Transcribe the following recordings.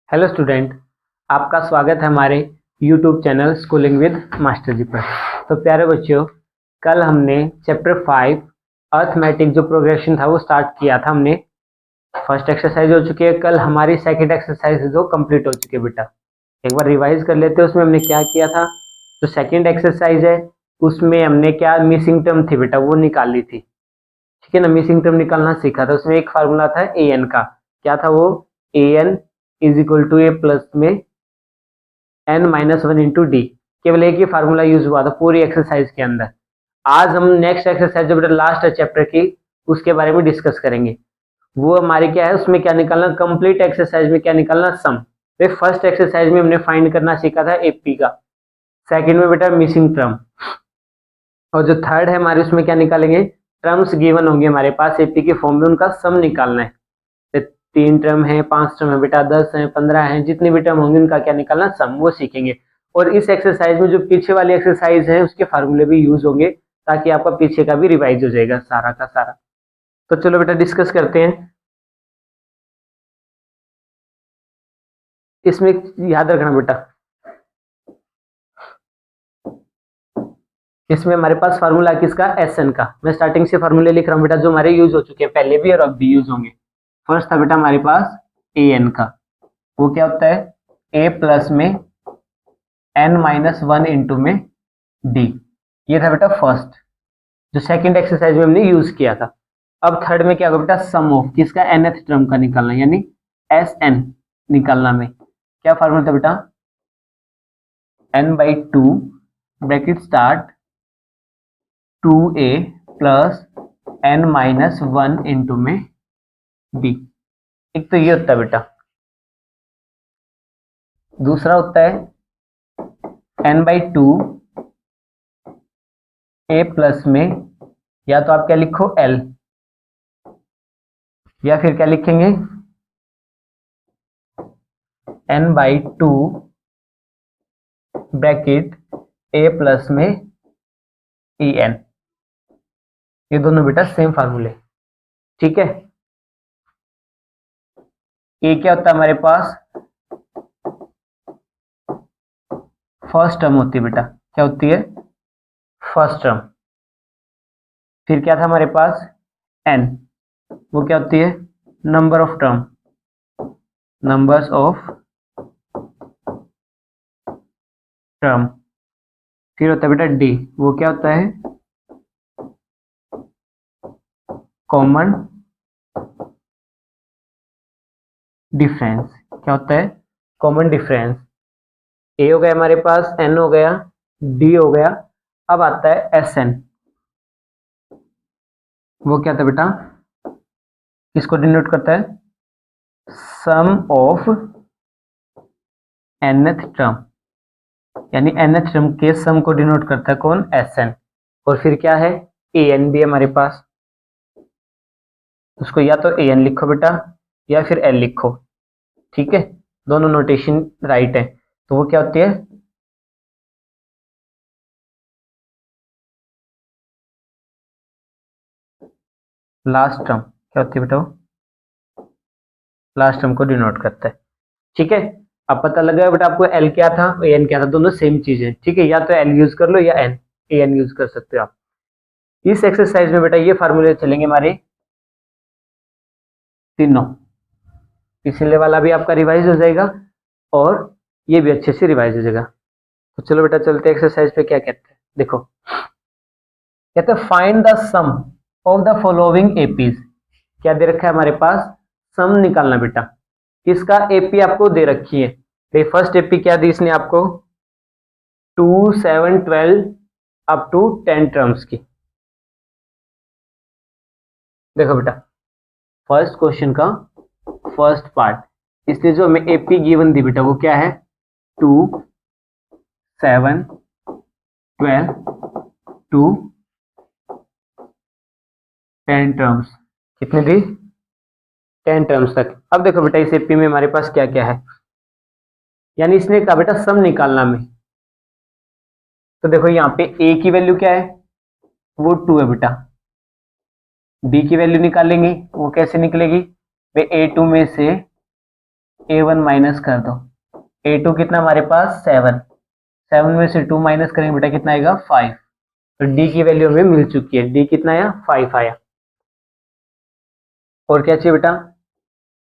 Hello student, आपका स्वागत है हमारे YouTube channel schooling with master ji पर। तो प्यारे बच्चों, कल हमने चैप्टर 5 अर्थमेटिक जो प्रोग्रेशन था वो स्टार्ट किया था। हमने फर्स्ट एक्सरसाइज हो चुकी है, कल हमारी सेकंड एक्सरसाइज जो कंप्लीट हो चुकी है। बेटा एक बार रिवाइज कर लेते हैं, उसमें हमने क्या किया था। जो सेकंड एक्सरसाइज है उसमें हमने क्या मिसिंग टर्म थी बेटा वो निकाली थी। ठीक है ना, मिसिंग टर्म निकालना सीखा था। उसमें एक फार्मूला था ए एन का, क्या था वो, a n is equal to a plus में n minus one into d. केवल एक ही फार्मूला यूज हुआ था पूरी एक्सरसाइज के अंदर। आज हम नेक्स्ट एक्सरसाइज जो बेटा लास्ट है चैप्टर की उसके बारे में डिस्कस करेंगे। वो हमारी क्या है, उसमें क्या निकालना, कंप्लीट एक्सरसाइज में क्या निकालना, सम। फर्स्ट एक्सरसाइज में हमने फाइंड करना सीखा था एपी का, सेकंड में बेटा मिसिंग टर्म, और जो थर्ड है हमारे उसमें क्या निकालेंगे, टर्म्स गिवन होंगे हमारे पास एपी के फॉर्म में, उनका सम निकालना है। तो 3 टर्म है, 5 टर्म है बेटा, 10 है, 15 है, जितने भी टर्म होंगे उनका क्या निकालना, सम, वो सीखेंगे। और इस एक्सरसाइज में जो पीछे वाली एक्सरसाइज है उसके फार्मूले भी यूज होंगे, ताकि आपका पीछे का भी रिवाइज हो जाएगा सारा का सारा। तो चलो बेटा डिस्कस करते हैं। इसमें याद रखना बेटा, इसमें हमारे पास फार्मूला किसका, एस एन का। मैं स्टार्टिंग से फार्मूले लिख रहा हूँ बेटा, जो हमारे यूज हो चुके हैं पहले भी और अब भी यूज होंगे। फर्स्ट था बेटा हमारे पास ए एन का, वो क्या होता है, ए प्लस में एन माइनस वन इंटू में डी। ये था बेटा फर्स्ट, जो सेकंड एक्सरसाइज में हमने यूज किया था। अब थर्ड में क्या होगा बेटा, सम ऑफ किसका, nth टर्म का निकालना, यानी एस एन निकालना में क्या फार्मूला था बेटा, n by two bracket start 2a plus n minus one into में डी। एक तो ये होता है बेटा, दूसरा होता है n by to a plus में, या तो आप क्या लिखो l, या फिर क्या लिखेंगे n by two bracket A plus में ई एन। ये दोनों बेटा सेम फार्मूले, ठीक है। ए क्या होता है हमारे पास, फर्स्ट टर्म होती है बेटा, क्या होती है, फर्स्ट टर्म। फिर क्या था हमारे पास एन, वो क्या होती है, number of term, numbers of term. फिर होता है बेटा डी, वो क्या होता है, कॉमन डिफरेंस। क्या होता है, कॉमन डिफरेंस। ए हो गया हमारे पास, एन हो गया, डी हो गया। अब आता है एस एन, वो क्या था बेटा, किसको डिनोट करता है, सम ऑफ nth टर्म, यानी nth टर्म के सम को डिनोट करता है कौन, एस एन। और फिर क्या है, ए एन भी हमारे पास, उसको या तो ए एन लिखो बेटा या फिर एल लिखो, ठीक है, दोनों नोटेशन राइट है। तो वो क्या होती है, लास्ट टर्म। क्या होती है बेटा, वो लास्ट टर्म को डिनोट करता है, ठीक है। अब पता लगा बेटा आपको एल क्या था, ए एन क्या था, दोनों सेम चीज है, ठीक है। या तो एल यूज कर लो या एन, ए एन यूज कर सकते हो आप। इस एक्सरसाइज में बेटा ये फार्मूले चलेंगे हमारे तीनों, पिछले वाला भी आपका रिवाइज हो जाएगा और ये भी अच्छे से रिवाइज हो जाएगा। तो चलो बेटा चलते एक्सरसाइज पे, क्या कहते हैं देखो, कहते हैं find the sum of the following APs. क्या दे रखा है हमारे पास, सम निकालना बेटा, किसका, एपी आपको दे रखी है। फर्स्ट एपी क्या दी इसने आपको, 2 7 12 अप टू 10 टर्म्स की। देखो बेटा फर्स्ट क्वेश्चन का फर्स्ट पार्ट, इसलिए जो हमें एपी गिवन दी बेटा वो क्या है, 2 7 12 टू 10 टर्म्स। कितने दी, 10 टर्म्स तक। अब देखो बेटा इस एपी में हमारे पास क्या क्या है, यानी इसने कहा बेटा सम निकालना में। तो देखो यहाँ पे ए की वैल्यू क्या है, वो 2 है बेटा, बी की वैल्यू निकालेंगे, वो कैसे निकलेगी, वे ए टू में से A1 माइनस कर दो, A2 कितना हमारे पास 7, 7 में से 2 माइनस करेंगे बेटा कितना आएगा 5। तो D की वैल्यू हमें मिल चुकी है, D कितना आया 5 आया। और क्या चाहिए बेटा,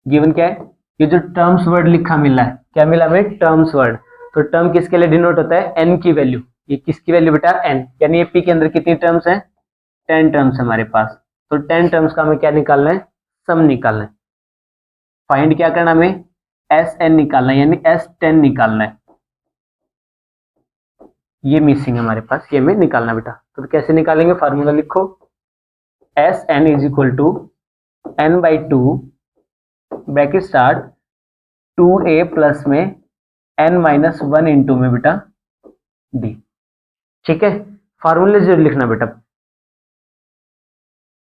गिवन क्या है, ये जो टर्म्स वर्ड लिखा मिला है, क्या मिला हमें टर्म्स वर्ड। तो टर्म किसके लिए डिनोट होता है, n की वैल्यू। ये किसकी वैल्यू बेटा n, यानी ये p के अंदर कितनी टर्म्स हैं 10 टर्म्स हमारे पास। तो 10 टर्म्स का हमें क्या निकालना है, सम निकालना है। फाइंड क्या करना हमें, Sn निकालना है, यानी S10 निकालना है। ये मिसिंग है हमारे पास, ये हमें निकालना बेटा। तो कैसे निकालेंगे, फार्मूला लिखो, Sn is equal to n/2 bracket start 2a plus में n-1 इंटू में बेटा d। ठीक है, फार्मूले जरूर लिखना बेटा,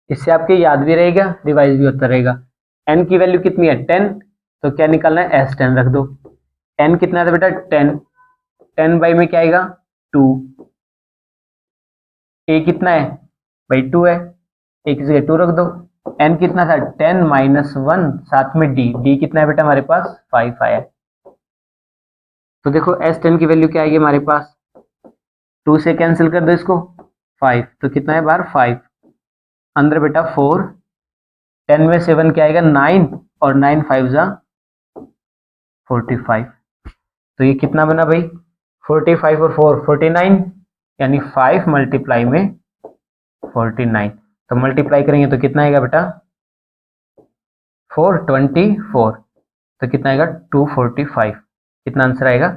इससे आपके याद भी रहेगा, रिवाइज भी होता रहेगा। n की वैल्यू कितनी है 10, तो क्या निकालना है S10 रख दो। n कितना था बेटा 10, 10 बाई में क्या आएगा 2, a कितना है भाई 2 है, a की जगह 2 रख दो। n कितना था 10 माइनस 1, साथ में d कितना है बेटा हमारे पास 5 आया। तो देखो S10 की वैल्यू क्या आएगी हमारे पास, 2 से कैंसिल कर दो इसको 5, तो कितना है बाहर 5, अंदर बेटा 4, 10 में 7 क्या आएगा 9, और 9 5 जा 45। तो ये कितना बना भाई 45 और 4 49, यानी 5 मल्टीप्लाई में 49। तो मल्टीप्लाई करेंगे तो कितना आएगा बेटा 424, तो कितना आएगा 245, कितना आंसर आएगा।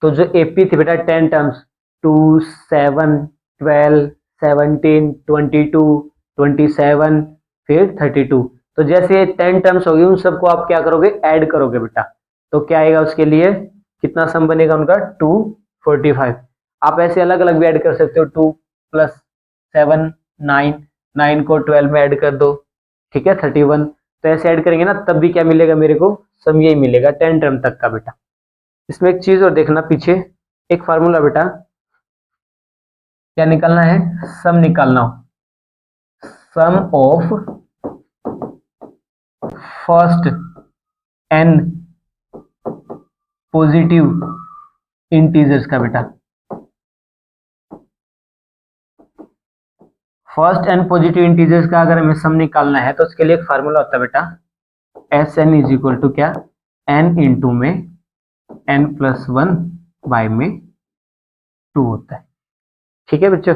तो जो एपी थी बेटा 10 टर्म्स 2 7 12 17 22 27 फिर 32, तो जैसे ये 10 टर्म्स होगी उन सबको आप क्या करोगे ऐड करोगे बेटा। तो क्या आएगा उसके लिए, कितना सम बनेगा उनका 245। आप ऐसे अलग अलग भी ऐड कर सकते हो, 2 प्लस 7 9, 9 को 12 में ऐड कर दो, ठीक है 31। तो ऐसे ऐड करेंगे ना तब भी क्या मिलेगा मेरे को, सम यही मिलेगा 10 टर्म तक का बेटा। इसमें एक चीज और देखना, पीछे एक फार्मूला बेटा, क्या निकालना है, सम निकालना हो, sum of first n positive integers का बेटा। फर्स्ट n पॉजिटिव इंटीजर्स का अगर हमें सम निकालना है तो उसके लिए एक फार्मूला होता है बेटा, Sn इज इक्वल टू क्या n इंटू में n+1 बाय में 2 होता है। ठीक है बच्चों,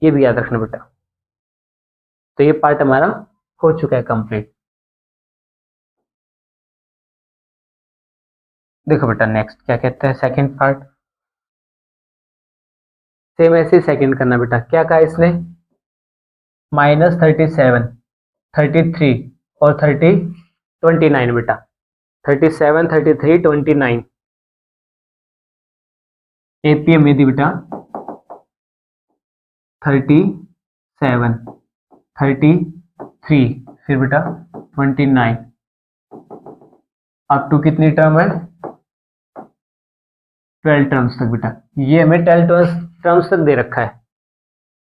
ये भी याद रखना बेटा। तो ये पार्ट हमारा हो चुका है कंप्लीट। देखो बेटा नेक्स्ट क्या कहता है, सेकंड पार्ट, सेम ऐसे सेकंड करना बेटा। क्या कहा इसने, -37 33 और 29 बेटा, 37 33 29 एपीएम यदि बेटा 37 33 फिर बेटा 29 अप टू कितनी टर्म है 12 टर्म्स तक बेटा। ये हमें 12 टर्म्स तक दे रखा है,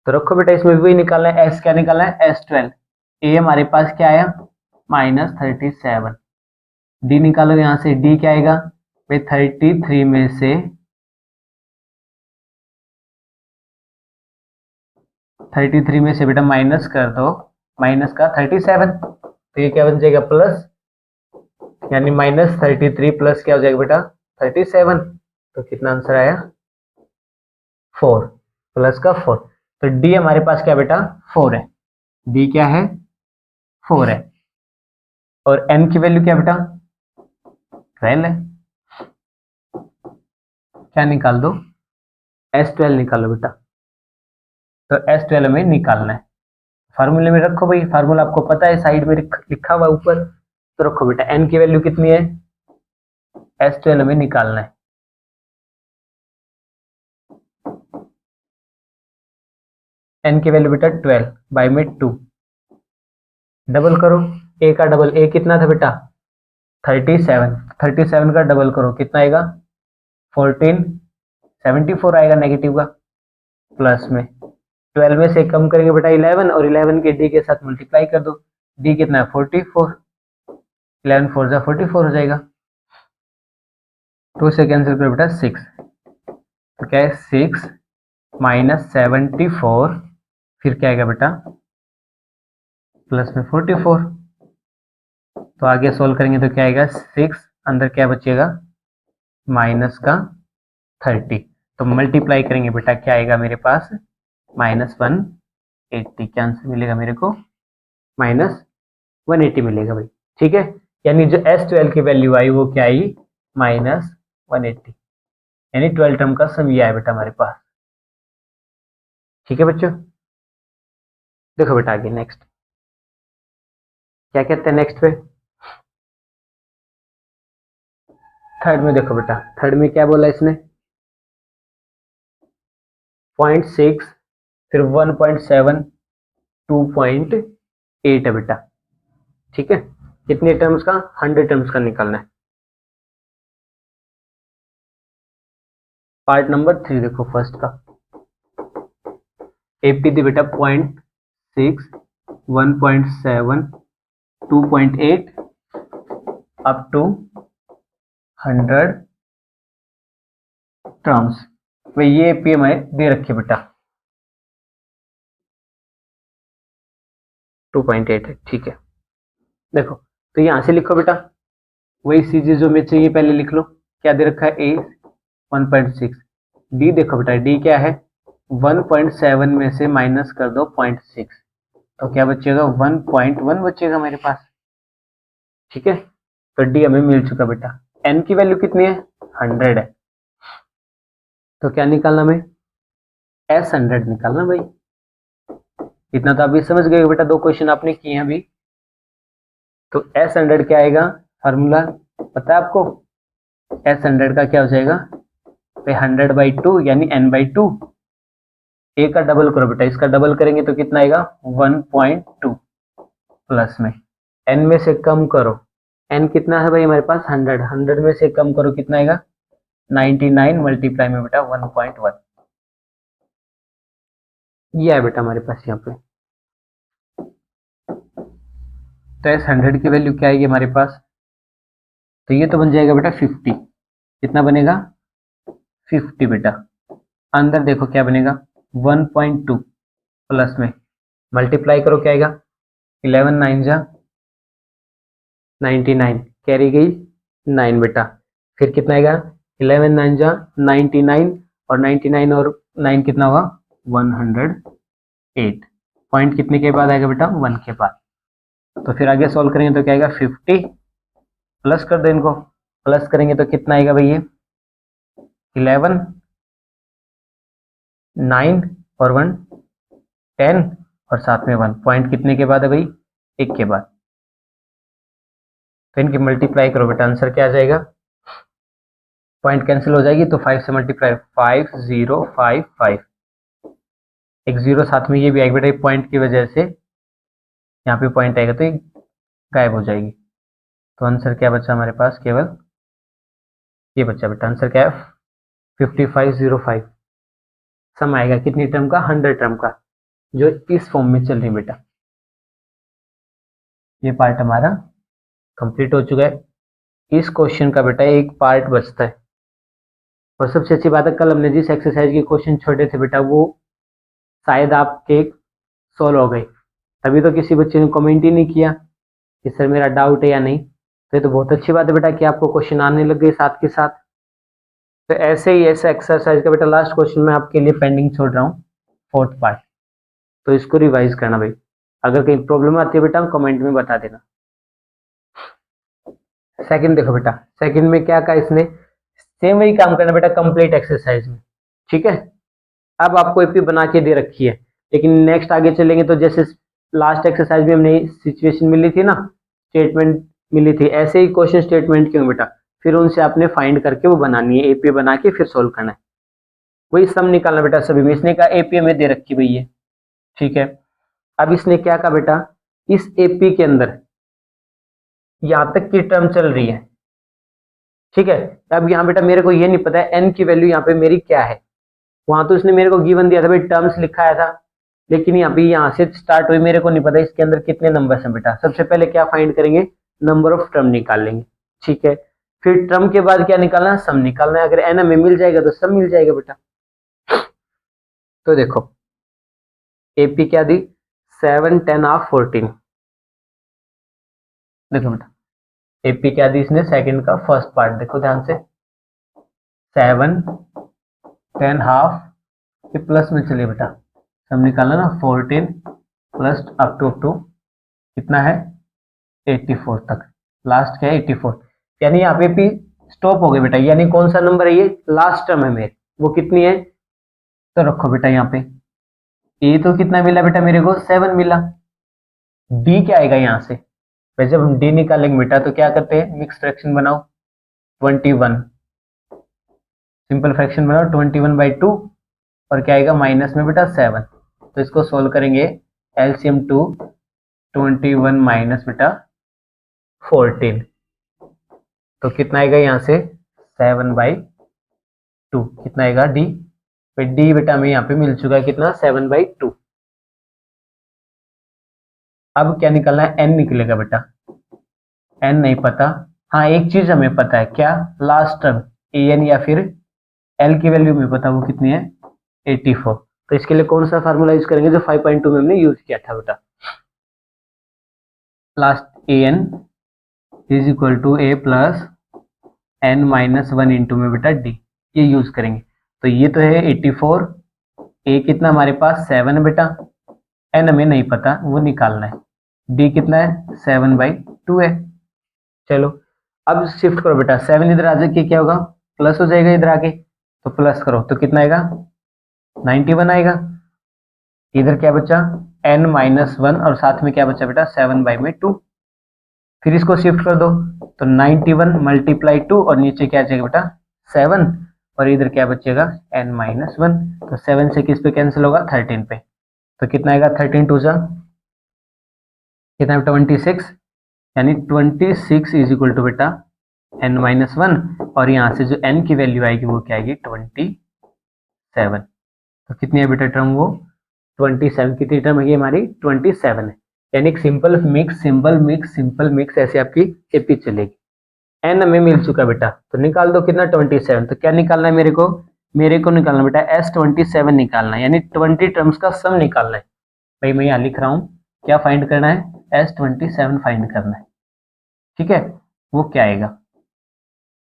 तो रखो बेटा इसमें भी निकालना है, एस क्या निकालना है S12। ए हमारे पास क्या आया -37, डी निकालो यहां से, डी क्या आएगा भाई 33 में से 33 में से बेटा माइनस कर दो, माइनस का 37, तो ये क्या बन जाएगा प्लस, यानी -33 प्लस क्या हो जाएगा बेटा 37, तो कितना आंसर आया 4, प्लस का 4। तो डी हमारे पास क्या बेटा 4 है, डी क्या है 4 है। और एन की वैल्यू क्या बेटा 12 है, क्या निकाल दो S12 निकालो बेटा। तो S12 हमें निकालना है, फार्मूले में रखो भाई, फार्मूला आपको पता है साइड में लिखा हुआ ऊपर, तो रखो बेटा n की वैल्यू कितनी है, S12 हमें निकालना है। n की वैल्यू बेटा 12 बाई में 2, डबल करो, a का डबल, a कितना था बेटा 37, 37 का डबल करो कितना आएगा 14, 74 आएगा नेगेटिव का, प्लस में 12 में से कम करेंगे बेटा 11, और 11 के d के साथ मल्टीप्लाई कर दो, d कितना है 44, 11 4 जा 44 हो जाएगा। 2 से कैंसिल करो बेटा 6, तो क्या है 6 माइनस 74, फिर क्या आएगा बेटा प्लस में 44। तो आगे सोल्व करेंगे तो क्या आएगा 6, अंदर क्या बचेगा माइनस का 30, तो मल्टीप्लाई करेंगे बेटा क्या आएगा मेरे पास माइनस 180, क्या आंसर मिलेगा मेरे को माइनस 180 मिलेगा भाई। ठीक है, यानी जो S12 की वैल्यू आई वो क्या आई माइनस 180, यानी 12 टर्म का सम ये आया बेटा हमारे पास। ठीक है बच्चों, देखो बेटा आगे नेक्स्ट क्या कहते हैं नेक्स्ट पे। थर्ड में देखो बेटा, थर्ड में क्या बोला इसने 0.6, फिर 1.7, 2.8 है बेटा। ठीक है, कितने टर्म्स का 100 टर्म्स का निकालना है। पार्ट नंबर 3 देखो फर्स्ट का, एपी थी बेटा 0.6, 1.7, 2.8 अप टू 100 टर्म्स। भाई ये एपी हमें दे रखी बेटा 2.8 है। ठीक है, देखो तो यहां से लिखो बेटा वही चीजें जो हमें चाहिए पहले लिख लो। क्या दे रखा है ए 1.6, डी देखो बेटा डी क्या है 1.7 में से माइनस कर दो 0.6, तो क्या बचेगा 1.1 बचेगा मेरे पास। ठीक है, तो डी हमें मिल चुका बेटा। एन की वैल्यू कितनी है 100 है, तो क्या निकालना हमें S100 निकालना भाई। इतना तो अभी समझ गए बेटा, 2 क्वेश्चन आपने किए हैं अभी। तो S100 क्या आएगा, फार्मूला पता है आपको, S100 का क्या हो जाएगा 100/2 यानी n/2। ए का डबल करो बेटा, इसका डबल करेंगे तो कितना आएगा 1.2 प्लस में n में से कम करो, n कितना है भाई हमारे पास 100, 100 में से कम करो कितना आएगा 99 मल्टीप्लाई में बेटा 1.1, ये है बेटा हमारे पास यहाँ पे। तो S100 की वैल्यू क्या आएगी हमारे पास, तो ये तो बन जाएगा बेटा 50, कितना बनेगा 50 बेटा। अंदर देखो क्या बनेगा 1.2 प्लस में मल्टीप्लाई करो क्या आएगा 11 9 जा 99, कैरी गई 9 बेटा, फिर कितना आएगा 11 9 जा 99, और 99 और 9 कितना हुआ 108, पॉइंट कितने के बाद आएगा बेटा 1 के बाद। तो फिर आगे सॉल्व करेंगे तो क्या आएगा 50, प्लस कर दो इनको, प्लस करेंगे तो कितना आएगा भाई ये 11 9 और 1 10 और साथ में 1, पॉइंट कितने के बाद है भाई 1 के बाद। तो इनकी मल्टीप्लाई करो बेटा, आंसर क्या आ जाएगा, पॉइंट कैंसिल हो जाएगी तो 5 से मल्टीप्लाई 5055, एक जीरो साथ में ये भी आएगा बेटा, पॉइंट की वजह से यहाँ पे पॉइंट आएगा तो ये गायब हो जाएगी। तो आंसर क्या बचा हमारे पास, केवल ये बचा बेटा, आंसर क्या है 5505। सम आएगा कितनी टर्म का 100 टर्म का, जो इस फॉर्म में चल रही बेटा। ये पार्ट हमारा कंप्लीट हो चुका है। इस क्वेश्चन का बेटा एक पार्ट बचता है, और सबसे अच्छी बात है कल हमने जिस एक्सरसाइज के क्वेश्चन छोड़े थे बेटा वो शायद आपके सॉल्व हो गए, तभी तो किसी बच्चे ने कमेंट ही नहीं किया कि सर मेरा डाउट है या नहीं। तो ये तो बहुत अच्छी बात है बेटा कि आपको क्वेश्चन आने लग गए साथ के साथ। तो ऐसे ही ऐसे एक्सरसाइज का बेटा लास्ट क्वेश्चन मैं आपके लिए पेंडिंग छोड़ रहा हूँ, 4th पार्ट, तो इसको रिवाइज करना भाई। अगर कहीं प्रॉब्लम आती है बेटा कमेंट में बता देना। सेकंड देखो बेटा, सेकंड में क्या कहा इसने, सेम वही काम करना बेटा कंप्लीट एक्सरसाइज में। ठीक है, अब आपको एपी बना के दे रखी है, लेकिन नेक्स्ट आगे चलेंगे तो जैसे लास्ट एक्सरसाइज में हमने सिचुएशन मिली थी ना, स्टेटमेंट मिली थी, ऐसे ही क्वेश्चन स्टेटमेंट क्यों बेटा, फिर उनसे आपने फाइंड करके वो बनानी है, एपी बना के फिर सोल्व करना है, वही सम निकालना बेटा सभी में। इसने कहा एपी में दे रखी भई है, ठीक है। अब इसने क्या कहा बेटा, इस एपी के अंदर यहां तक की टर्म चल रही है, ठीक है। अब यहाँ बेटा मेरे को ये नहीं पता है एन की वैल्यू यहाँ पे मेरी क्या है, वहां तो इसने मेरे को गिवन दिया था भाई, टर्म्स लिखा आया था, लेकिन यहाँ पे यहाँ से स्टार्ट हुई, मेरे को नहीं पता इसके अंदर कितने नंबर्स हैं बेटा। सबसे पहले क्या फाइंड करेंगे, नंबर ऑफ टर्म निकालेंगे। ठीक है, फिर टर्म के बाद क्या निकालना है, सम निकालना है। अगर एन हमें मिल जाएगा तो सम मिल जाएगा बेटा। तो देखो एपी क्या दी, 7 10 हाफ 14। देखो बेटा एपी क्या दी इसने, सेकंड का फर्स्ट पार्ट देखो ध्यान से, 7 10 हाफ, ये प्लस में चलिए बेटा, सम निकालना ना, 14 प्लस अप टू कितना है 84 तक, लास्ट क्या है 84। यानी यहाँ पे भी स्टॉप हो गए बेटा, यानी कौन सा नंबर है ये, लास्ट टर्म है मेरे, वो कितनी है, तो रखो बेटा यहाँ पे ए तो कितना मिला बेटा मेरे को 7 मिला। डी क्या आएगा यहाँ से, वैसे जब हम डी निकालेंगे बेटा तो क्या करते हैं, मिक्स फ्रैक्शन बनाओ, 21 सिंपल फ्रैक्शन बनाओ 21/2, और क्या आएगा माइनस में बेटा 7। तो इसको सोल्व करेंगे, एलसीएम 2 21 माइनस बेटा 14, तो कितना आएगा यहाँ से 7/2, कितना आएगा डी, डी बेटा हमें यहाँ पे मिल चुका है कितना 7/2। अब क्या निकलना है, एन निकलेगा बेटा, एन नहीं पता, हाँ एक चीज हमें पता है क्या, लास्ट टर्म ए एन या फिर एल की वैल्यू में पता, वो कितनी है 84। तो इसके लिए कौन सा फार्मूला यूज करेंगे, जो 5.2 में हमने यूज किया था बेटा, last a n is equal to a plus n minus 1 into में बेटा डी, ये यूज करेंगे। तो ये तो है 84, ए कितना हमारे पास 7 है बेटा, एन हमें नहीं पता वो निकालना है, डी कितना है 7/2 है। चलो अब शिफ्ट करो बेटा, 7 इधर आ जाके क्या होगा, प्लस हो जाएगा इधर आके, तो प्लस करो तो कितना आएगा 91 आएगा। इधर क्या बचा n माइनस 1, और साथ में क्या बचा बेटा 7/2। फिर इसको शिफ्ट कर दो तो 91 मल्टीप्लाई 2, और नीचे क्या जाएगा बेटा 7, और इधर क्या बचेगा n माइनस 1। तो 7 से किस पे कैंसिल होगा 13 पे, तो कितना आएगा 13 टू जा कितना बेटा 26, यानी 26 इज इक्वल टू बेटा n माइनस 1, और यहाँ से जो n की वैल्यू आएगी वो क्या आएगी 27। तो कितनी है बेटा टर्म वो 27, कितनी टर्म है हमारी 27 है। यानी एक simple mix simple mix simple mix ऐसे आपकी एपी चलेगी। एन हमें मिल चुका बेटा, तो निकाल दो कितना 27। तो क्या निकालना है मेरे को निकालना बेटा S27 निकालना है, यानी 20 टर्म्स का सम निकालना है। भाई मैं यहाँ लिख रहा हूँ, क्या फाइंड करना है S27 फाइंड करना है। ठीक है, वो क्या आएगा,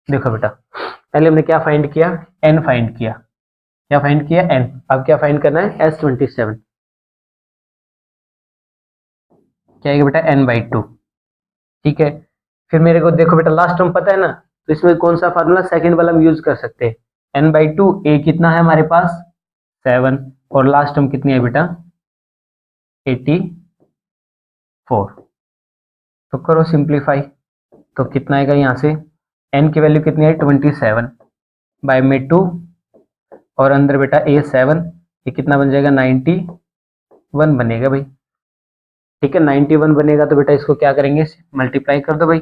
देखो बेटा पहले हमने क्या फाइंड किया, एन फाइंड किया, क्या फाइंड किया एन, अब क्या फाइंड करना है S27, क्या आएगा बेटा n/2। ठीक है, फिर मेरे को देखो बेटा लास्ट टर्म पता है ना, तो इसमें कौन सा फार्मूला सेकंड वाला हम यूज कर सकते हैं, n/2, ए कितना है हमारे पास 7, और लास्ट टर्म कितनी है बेटा 84। तो करो सिंप्लीफाई, तो कितना आएगा यहाँ से, n की वैल्यू कितनी है 27/2, और अंदर बेटा a7, ये कितना बन जाएगा 91 बनेगा भाई। ठीक है 91 बनेगा, तो बेटा इसको क्या करेंगे मल्टीप्लाई कर दो भाई,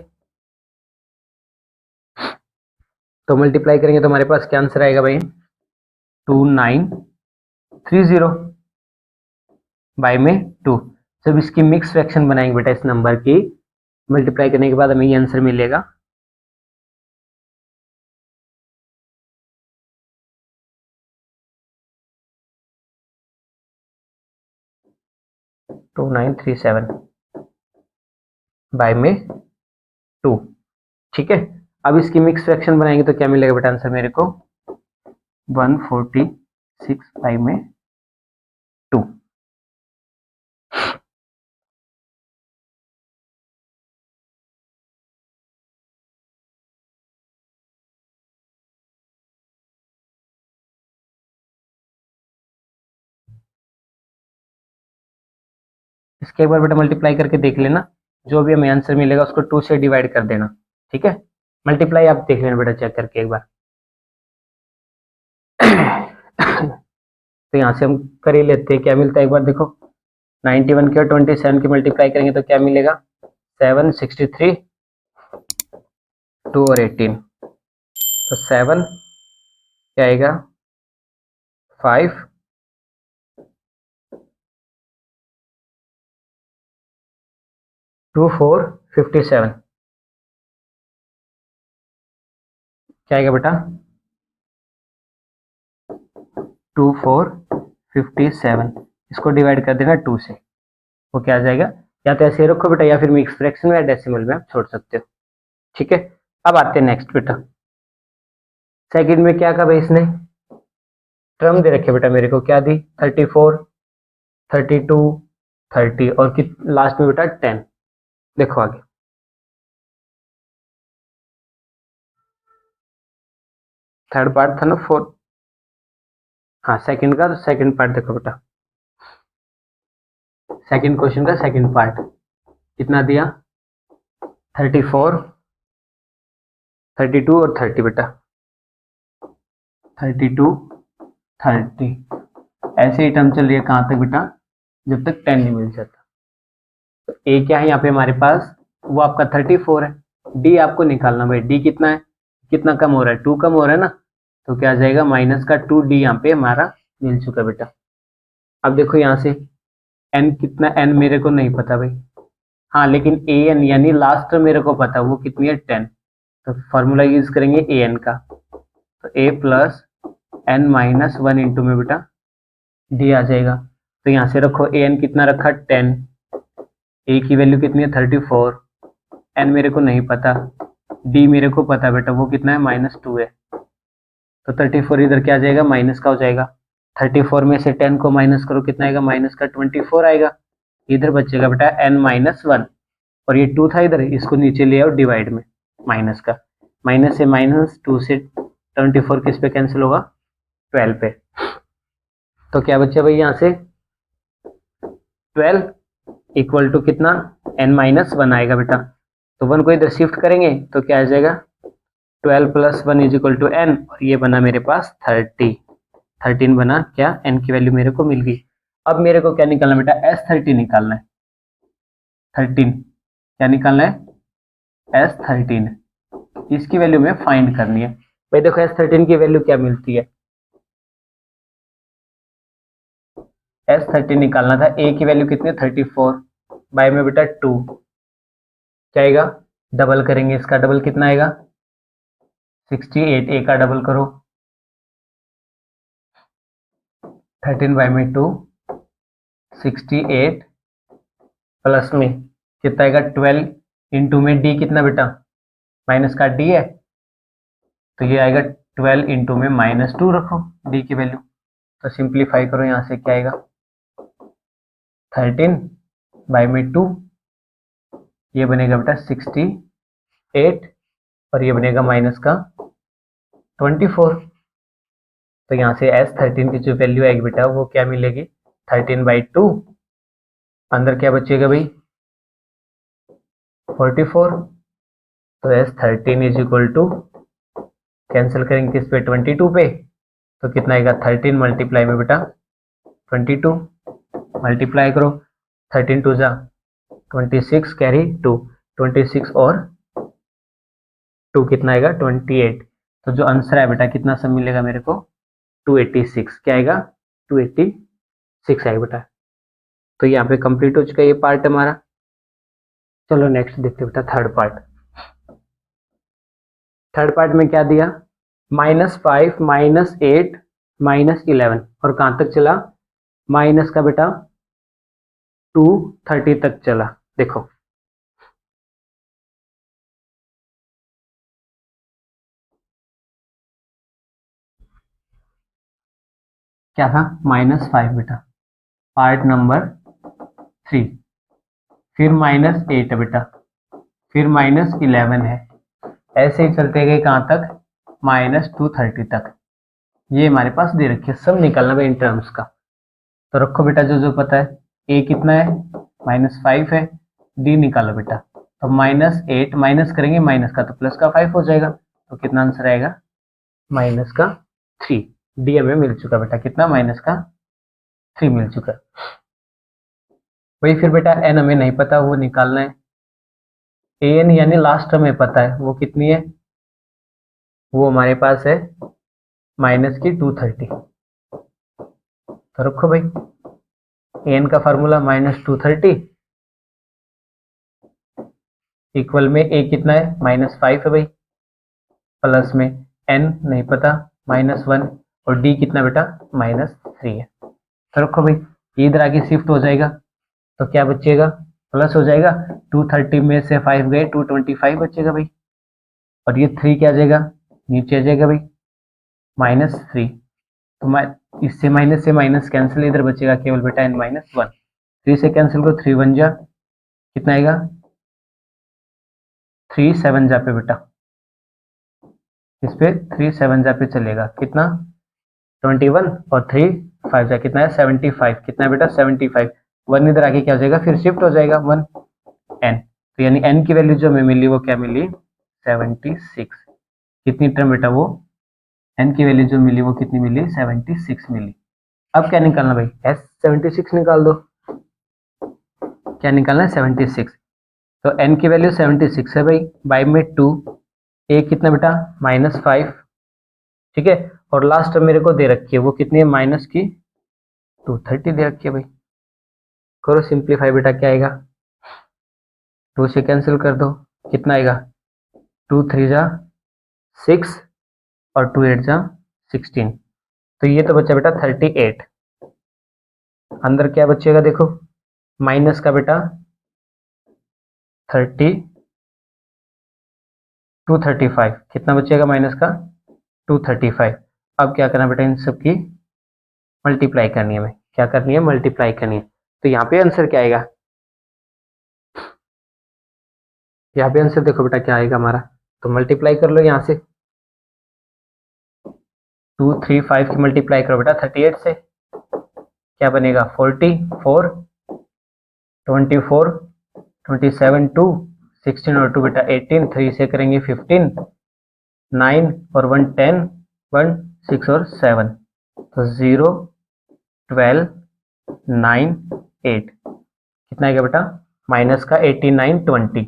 तो मल्टीप्लाई करेंगे तो हमारे पास क्या आंसर आएगा भाई 2930 बाय में 2। जब इसकी मिक्स फ्रैक्शन बनाएंगे बेटा इस नंबर की, मल्टीप्लाई करने के बाद हमें ये आंसर मिलेगा। टू 937 बाय में 2। ठीक है, अब इसकी मिक्स फ्रैक्शन बनाएंगे तो क्या मिलेगा बेटा आंसर मेरे को 146 बाय में 2। इसके एक बार बेटा मल्टीप्लाई करके देख लेना, जो भी हमें आंसर मिलेगा उसको 2 से डिवाइड कर देना। ठीक है, मल्टीप्लाई आप देख लेना बेटा चेक करके एक बार। तो यहाँ से हम कर ही लेते हैं, क्या मिलता है एक बार देखो, 91 के और 27 की मल्टीप्लाई करेंगे तो क्या मिलेगा 763, 2 और 18, तो 7 क्या आएगा 5 2 4 57, क्या आएगा बेटा 2 4 57, इसको डिवाइड कर देना 2 से, वो क्या आ जाएगा, या तो ऐसे रखो बेटा या फिर मिक्स फ्रैक्शन में या डेसिमल में आप छोड़ सकते हो। ठीक है, अब आते हैं नेक्स्ट बेटा। सेकंड में क्या कहा इसने, टर्म दे रखे बेटा मेरे को, क्या दी 34 32 30 और लास्ट में बेटा 10। देखो आगे थर्ड पार्ट था ना, फोर्थ, हाँ सेकंड का, तो सेकंड पार्ट देखो बेटा, सेकंड क्वेश्चन का सेकंड पार्ट कितना दिया 34 32 और 30 बेटा, 32 30, ऐसे ही टर्म चल रही है कहाँ तक बेटा, जब तक 10 नहीं मिल जाता। तो ए क्या है यहाँ पे हमारे पास, वो आपका 34 है, डी आपको निकालना भाई, डी कितना है, कितना कम हो रहा है, 2 कम हो रहा है ना, तो क्या आ जाएगा माइनस का 2, डी यहाँ पे हमारा मिल चुका बेटा। अब देखो यहाँ से एन कितना, एन मेरे को नहीं पता भाई, हाँ लेकिन ए एन यानी लास्ट मेरे को पता, वो कितनी है 10, तो फॉर्मूला यूज करेंगे ए एन का, तो ए प्लस एन माइनस 1 इंटू में बेटा डी आ जाएगा। तो यहाँ से रखो ए एन कितना रखा 10, ए की वैल्यू कितनी है 34, एन मेरे को नहीं पता, डी मेरे को पता बेटा वो कितना है -2 है, तो 34 इधर क्या आ जाएगा माइनस का हो जाएगा, 34 में से 10 को माइनस करो कितना आएगा माइनस का 24 आएगा, इधर बचेगा बेटा n माइनस 1, और ये 2 था इधर, इसको नीचे ले आओ डिवाइड में, माइनस का, माइनस से माइनस 2 से 24 किस पे कैंसिल होगा 12 पे, तो क्या बच्चा भाई यहाँ से 12 इक्वल टू कितना n माइनस 1 आएगा बेटा, तो 1 को इधर शिफ्ट करेंगे तो क्या आ जाएगा 12 plus 1 is equal to n, और ये बना मेरे पास 13 बना, क्या n की वैल्यू मेरे को मिल गई। अब मेरे को क्या निकालना बेटा S30 निकालना है, 13 क्या निकालना है S13, इसकी वैल्यू में फाइंड करनी है भाई। देखो S13 की वैल्यू क्या मिलती है, S13 निकालना था, a की वैल्यू कितनी है 34, बाय में बेटा 2, क्या आएगा डबल करेंगे, इसका डबल कितना आएगा 68, a का डबल करो 13 बाय में 2 68 प्लस में कितना आएगा 12 इंटू में d कितना बेटा माइनस का d है, तो ये आएगा 12 इंटू में -2 रखो d की वैल्यू, तो सिंप्लीफाई करो, यहाँ से क्या आएगा 13 बाय में 2, ये बनेगा बेटा 68 और ये बनेगा माइनस का 24, तो यहाँ से S13 की जो वैल्यू आएगी बेटा वो क्या मिलेगी 13/2, अंदर क्या बचेगा भाई 44, तो S13 is equal to cancel करेंगे किस पे 22 पे, तो कितना आएगा 13 मल्टीप्लाई में बेटा 22, मल्टीप्लाई करो 13 2 जा 26 कैरी 2, 26 और 2 कितना आएगा 28, तो जो आंसर है बेटा कितना सब मिलेगा मेरे को 286, क्या आएगा 286 आएगा बेटा। तो यहाँ पे कंप्लीट हो चुका है ये पार्ट हमारा। चलो नेक्स्ट देखते हैं बेटा थर्ड पार्ट। थर्ड पार्ट में क्या दिया -5 -8 -11, और कहाँ तक चला माइनस का बेटा 230 तक चला। देखो क्या था -5 बेटा पार्ट नंबर 3, फिर -8 बेटा, फिर -11 है, ऐसे ही चलते गए कहाँ तक -230 तक, ये हमारे पास दे रखी है, सब निकालना भाई इन टर्म्स का। तो रखो बेटा जो जो पता है, a कितना है -5 है, d निकालो बेटा, तो -8 माइनस करेंगे माइनस का तो प्लस का 5 हो जाएगा, तो कितना आंसर आएगा -3, डी हमें मिल चुका बेटा, कितना -3 मिल चुका। वही फिर बेटा n हमें नहीं पता, वो निकालना है, an यानी लास्ट हमें पता है वो कितनी है, वो हमारे पास है -230, तो रखो भाई an का फार्मूला -230 इक्वल में a कितना है -5 है भाई, प्लस में n नहीं पता -1 और d कितना बेटा -3 है। तो रखो भाई, इधर आके शिफ्ट हो जाएगा तो क्या बचेगा, प्लस हो जाएगा। 230 में से 5 गए 225 बचेगा भाई, और ये 3 क्या आ जाएगा, नीचे आ जाएगा भाई -3। तो इससे माइनस से माइनस कैंसिल, इधर बचेगा केवल बेटा n-1। 3 से कैंसिल करो, 3 1 जा कितना आएगा, 3 7 जा पे बेटा, इस पे 3 7 जा पे चलेगा कितना 21, और 3 5 जा कितना है 75, कितना है बेटा 75। 1 इधर आके क्या हो जाएगा, फिर शिफ्ट हो जाएगा 1 n, तो यानी n की वैल्यू जो हमें मिली वो क्या मिली 76। कितनी टर्म बेटा, वो n की वैल्यू जो मिली वो कितनी मिली 76 मिली। अब क्या निकालना भाई, s 76 निकाल दो। क्या निकालना है 76, तो n की वैल्यू 76 है भाई, बाई में 2, a कितना बेटा -5, ठीक है, और लास्ट टर्म मेरे को दे रखी है वो कितनी है माइनस की 230 दे रखी है भाई। करो सिंप्लीफाई बेटा, क्या आएगा 2 से कैंसिल कर दो, कितना आएगा 2 3 जा 6 और 2 8 जा 16, तो ये तो बचा बेटा 38। अंदर क्या बचेगा देखो, माइनस का बेटा 235, कितना बचेगा माइनस का 235। अब क्या करना बेटा, इन सब की मल्टीप्लाई करनी है, क्या करनी है मल्टीप्लाई करनी है। तो यहाँ पे आंसर क्या आएगा, यहाँ पे आंसर देखो बेटा क्या आएगा हमारा, तो मल्टीप्लाई कर लो यहाँ से 2 3 5 की मल्टीप्लाई करो बेटा 38 से, क्या बनेगा 44 24 27 2 16 और 2 बेटा 18, 3 से करेंगे 15, 9 और 1 10, 1 6 और 7, तो 0 12 9 8, कितना आएगा बेटा माइनस का 89 20।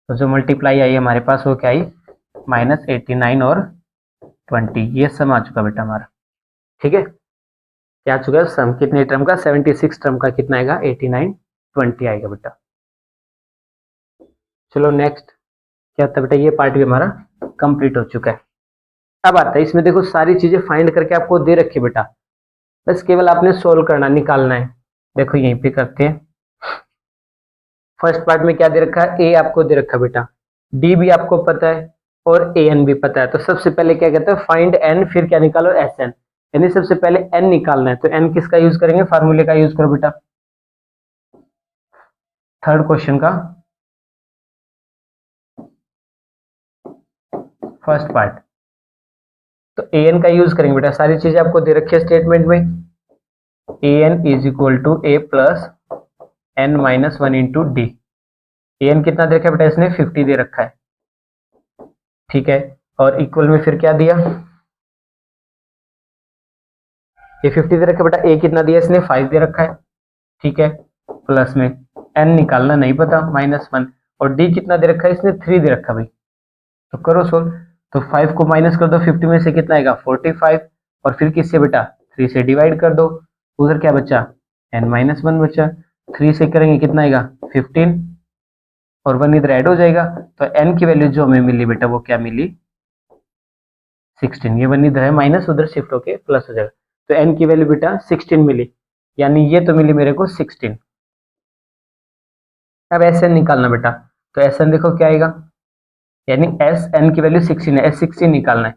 तो जो मल्टीप्लाई आई हमारे पास वो क्या आई -89 और 20, ये सम आ चुका बेटा हमारा, ठीक है। क्या आ चुका है सम, कितने टर्म का 76 टर्म का कितना आएगा 89 20 आएगा बेटा। चलो नेक्स्ट क्या होता है बेटा, ये पार्ट भी हमारा कंप्लीट हो चुका है। अब आता है इसमें देखो सारी चीजें फाइंड करके आपको दे रखी बेटा, बस केवल आपने सोल्व करना निकालना है। देखो यहीं पे करते हैं, फर्स्ट पार्ट में क्या दे रखा है, ए आपको दे रखा है बेटा, डी भी आपको पता है और ए एन भी पता है। तो सबसे पहले क्या कहते हैं फाइंड एन, फिर क्या निकालो एस एन, यानी सबसे पहले एन निकालना है। तो एन किसका यूज करेंगे, फार्मूले का यूज करो बेटा, थर्ड क्वेश्चन का फर्स्ट पार्ट। तो ए एन का यूज करेंगे बेटा, सारी चीजें आपको दे रखी है स्टेटमेंट में, a n is equal to a plus n minus 1 into d. A n कितना दे रखा है बेटा, इसने 50 दे रखा है, ठीक है, और इक्वल में फिर क्या दिया, ये 50 दे रखा है बेटा, ए कितना दिया इसने 5 दे रखा है, ठीक है, प्लस में एन निकालना नहीं पता -1, और डी कितना दे रखा है इसने 3 दे रखा भाई। तो करो सोल्व, तो 5 को माइनस कर दो 50 में से, कितना आएगा 45, और फिर किससे बेटा 3 से डिवाइड कर दो, उधर क्या बचा n-1 बचा, 3 से करेंगे कितना आएगा 15, और 1 इधर ऐड हो जाएगा, तो n की वैल्यू जो हमें मिली बेटा वो क्या मिली 16, ये 1 इधर है माइनस, उधर शिफ्ट होके प्लस हो जाएगा, तो n की वैल्यू बेटा 16 मिली, यानी ये तो मिली मेरे को 16। अब एस एन निकालना बेटा, तो एस एन देखो क्या आएगा, यानी एस एन की वैल्यू 16 है, एस 16 निकालना है,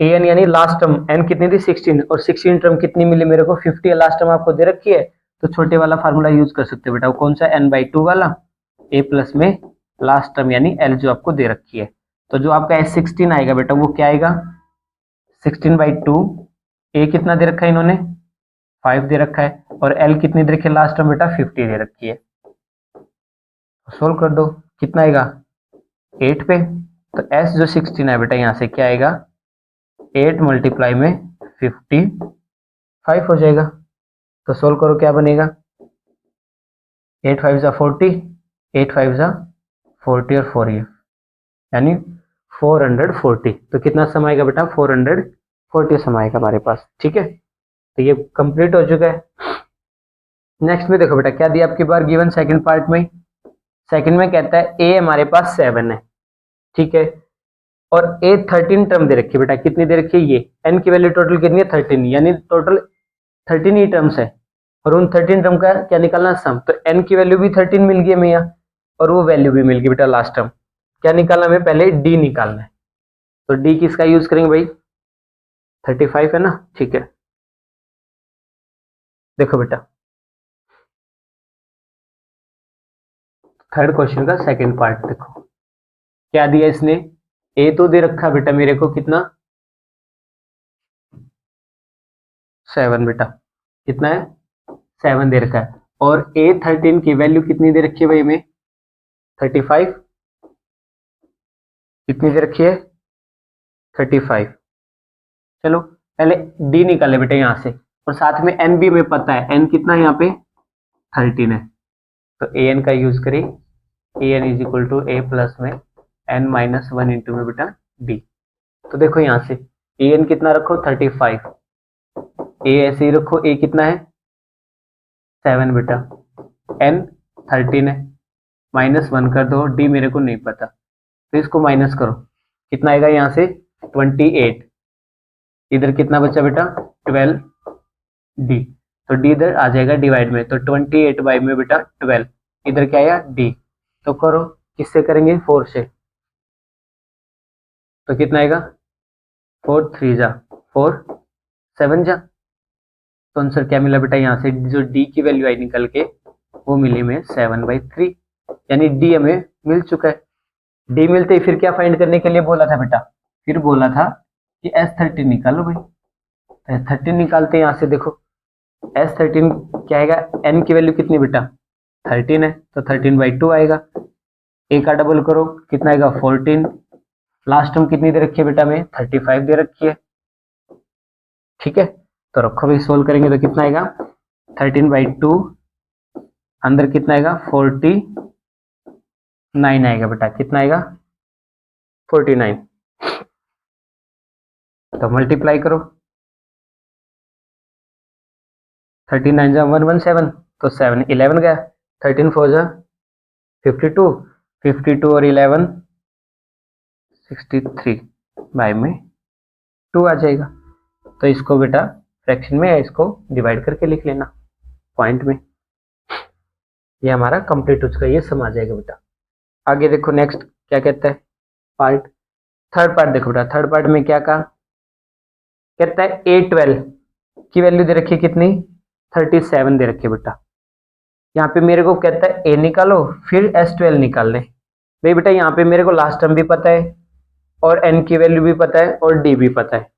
ए एन यानी लास्ट टर्म एन कितनी थी 16, और 16 टर्म कितनी मिली मेरे को 50 है, लास्ट टर्म आपको दे रखी है, तो छोटे वाला फार्मूला यूज कर सकते हो बेटा, वो कौन सा n/2 वाला, ए प्लस में लास्ट टर्म यानी एल जो आपको दे रखी है। तो जो आपका एस 16 आएगा बेटा वो क्या आएगा 16/2, ए कितना दे रखा है इन्होंने 5 दे रखा है, और एल कितनी दे रखी है लास्ट टर्म बेटा 50 दे रखी है। सोल्व कर दो, कितना आएगा 8 पे, तो एस जो 16 है बेटा यहाँ से क्या आएगा 8 मल्टीप्लाई में 55 हो जाएगा। तो सोल्व करो क्या बनेगा, 8 5 जा 40, 8 5 जा 40 और 4 ये यानी 440, तो कितना सम आएगा बेटा 440 सम आएगा हमारे पास, ठीक है। तो ये कंप्लीट हो चुका है। नेक्स्ट में देखो बेटा क्या दिया आपकी बार गिवन सेकंड पार्ट में, सेकंड में कहता है ए हमारे पास 7 है, ठीक है, और ए 13 टर्म दे रखी है बेटा, कितनी दे रखी है ये, एन की वैल्यू टोटल कितनी है 13, यानी टोटल 13 ही टर्म्स है और उन 13 टर्म का क्या निकालना सम, तो एन की वैल्यू भी 13 मिल गई हमें यहाँ और वो वैल्यू भी मिल गई बेटा लास्ट टर्म। क्या निकालना हमें, पहले डी निकालना है, तो डी किसका यूज करेंगे भाई, 35 है ना, ठीक है। देखो बेटा थर्ड क्वेश्चन का सेकंड पार्ट देखो, क्या दिया इसने, ए तो दे रखा बेटा मेरे को कितना 7 बेटा, कितना है 7 दे रखा है और ए 13 की वैल्यू कितनी दे रखी है भाई हमें 35, कितनी दे रखी है 35। चलो पहले डी निकाले बेटा यहाँ से और साथ में एन भी हमें पता है, एन कितना है यहाँ पे 13 है, तो ए एन का यूज करें, a n is equal to a plus में एन माइनस 1 इंटू में बेटा डी। तो देखो यहाँ से ए एन कितना रखो 35, ए ऐसे ही रखो, ए कितना है 7 बेटा, एन 13 है, -1 कर दो, डी मेरे को नहीं पता तो इसको माइनस करो, कितना आएगा यहाँ से 28, इधर कितना बचा बेटा 12 डी, तो डी इधर आ जाएगा डिवाइड में, तो 28 बाई में बेटा 12, इधर क्या आया डी, तो करो किससे करेंगे 4 से, तो कितना आएगा 4 3 जा 4 7 जा, तो आंसर क्या मिला बेटा यहाँ से जो डी की वैल्यू आई निकल के वो मिली में 7/3, यानी डी हमें मिल चुका है। डी मिलते ही फिर क्या फाइंड करने के लिए बोला था बेटा, फिर बोला था कि S13 निकालो भाई, तो S13 निकालते हैं यहाँ से, देखो S13 क्या आएगा, n की वैल्यू कितनी बेटा 13 है, तो 13/2 आएगा, ए का डबल करो कितना आएगा 14, लास्ट टर्म कितनी दे रखी है बेटा में 35 दे रखी है, ठीक है। तो रखो भाई सोल्व करेंगे तो कितना आएगा 13/2, अंदर कितना आएगा 49 आएगा बेटा, कितना आएगा 49, तो मल्टीप्लाई करो 39 जा 117, तो 7 11 गया, 13 4 जा 52, 52 और 11 63 बाय में 2 आ जाएगा, तो इसको बेटा फ्रैक्शन में इसको डिवाइड करके लिख लेना पॉइंट में, ये हमारा कंप्लीट हो चुका है, ये सम आ जाएगा बेटा। आगे देखो नेक्स्ट क्या कहता है पार्ट, थर्ड पार्ट देखो बेटा, थर्ड पार्ट में क्या कहा, कहता है A12 की वैल्यू दे रखी है कितनी 37 दे रखी है बेटा, यहाँ पे मेरे को कहता है A निकालो फिर S12 निकाल लें, भाई बेटा यहाँ पे मेरे को लास्ट टर्म भी पता है और n की वैल्यू भी पता है और d भी पता है।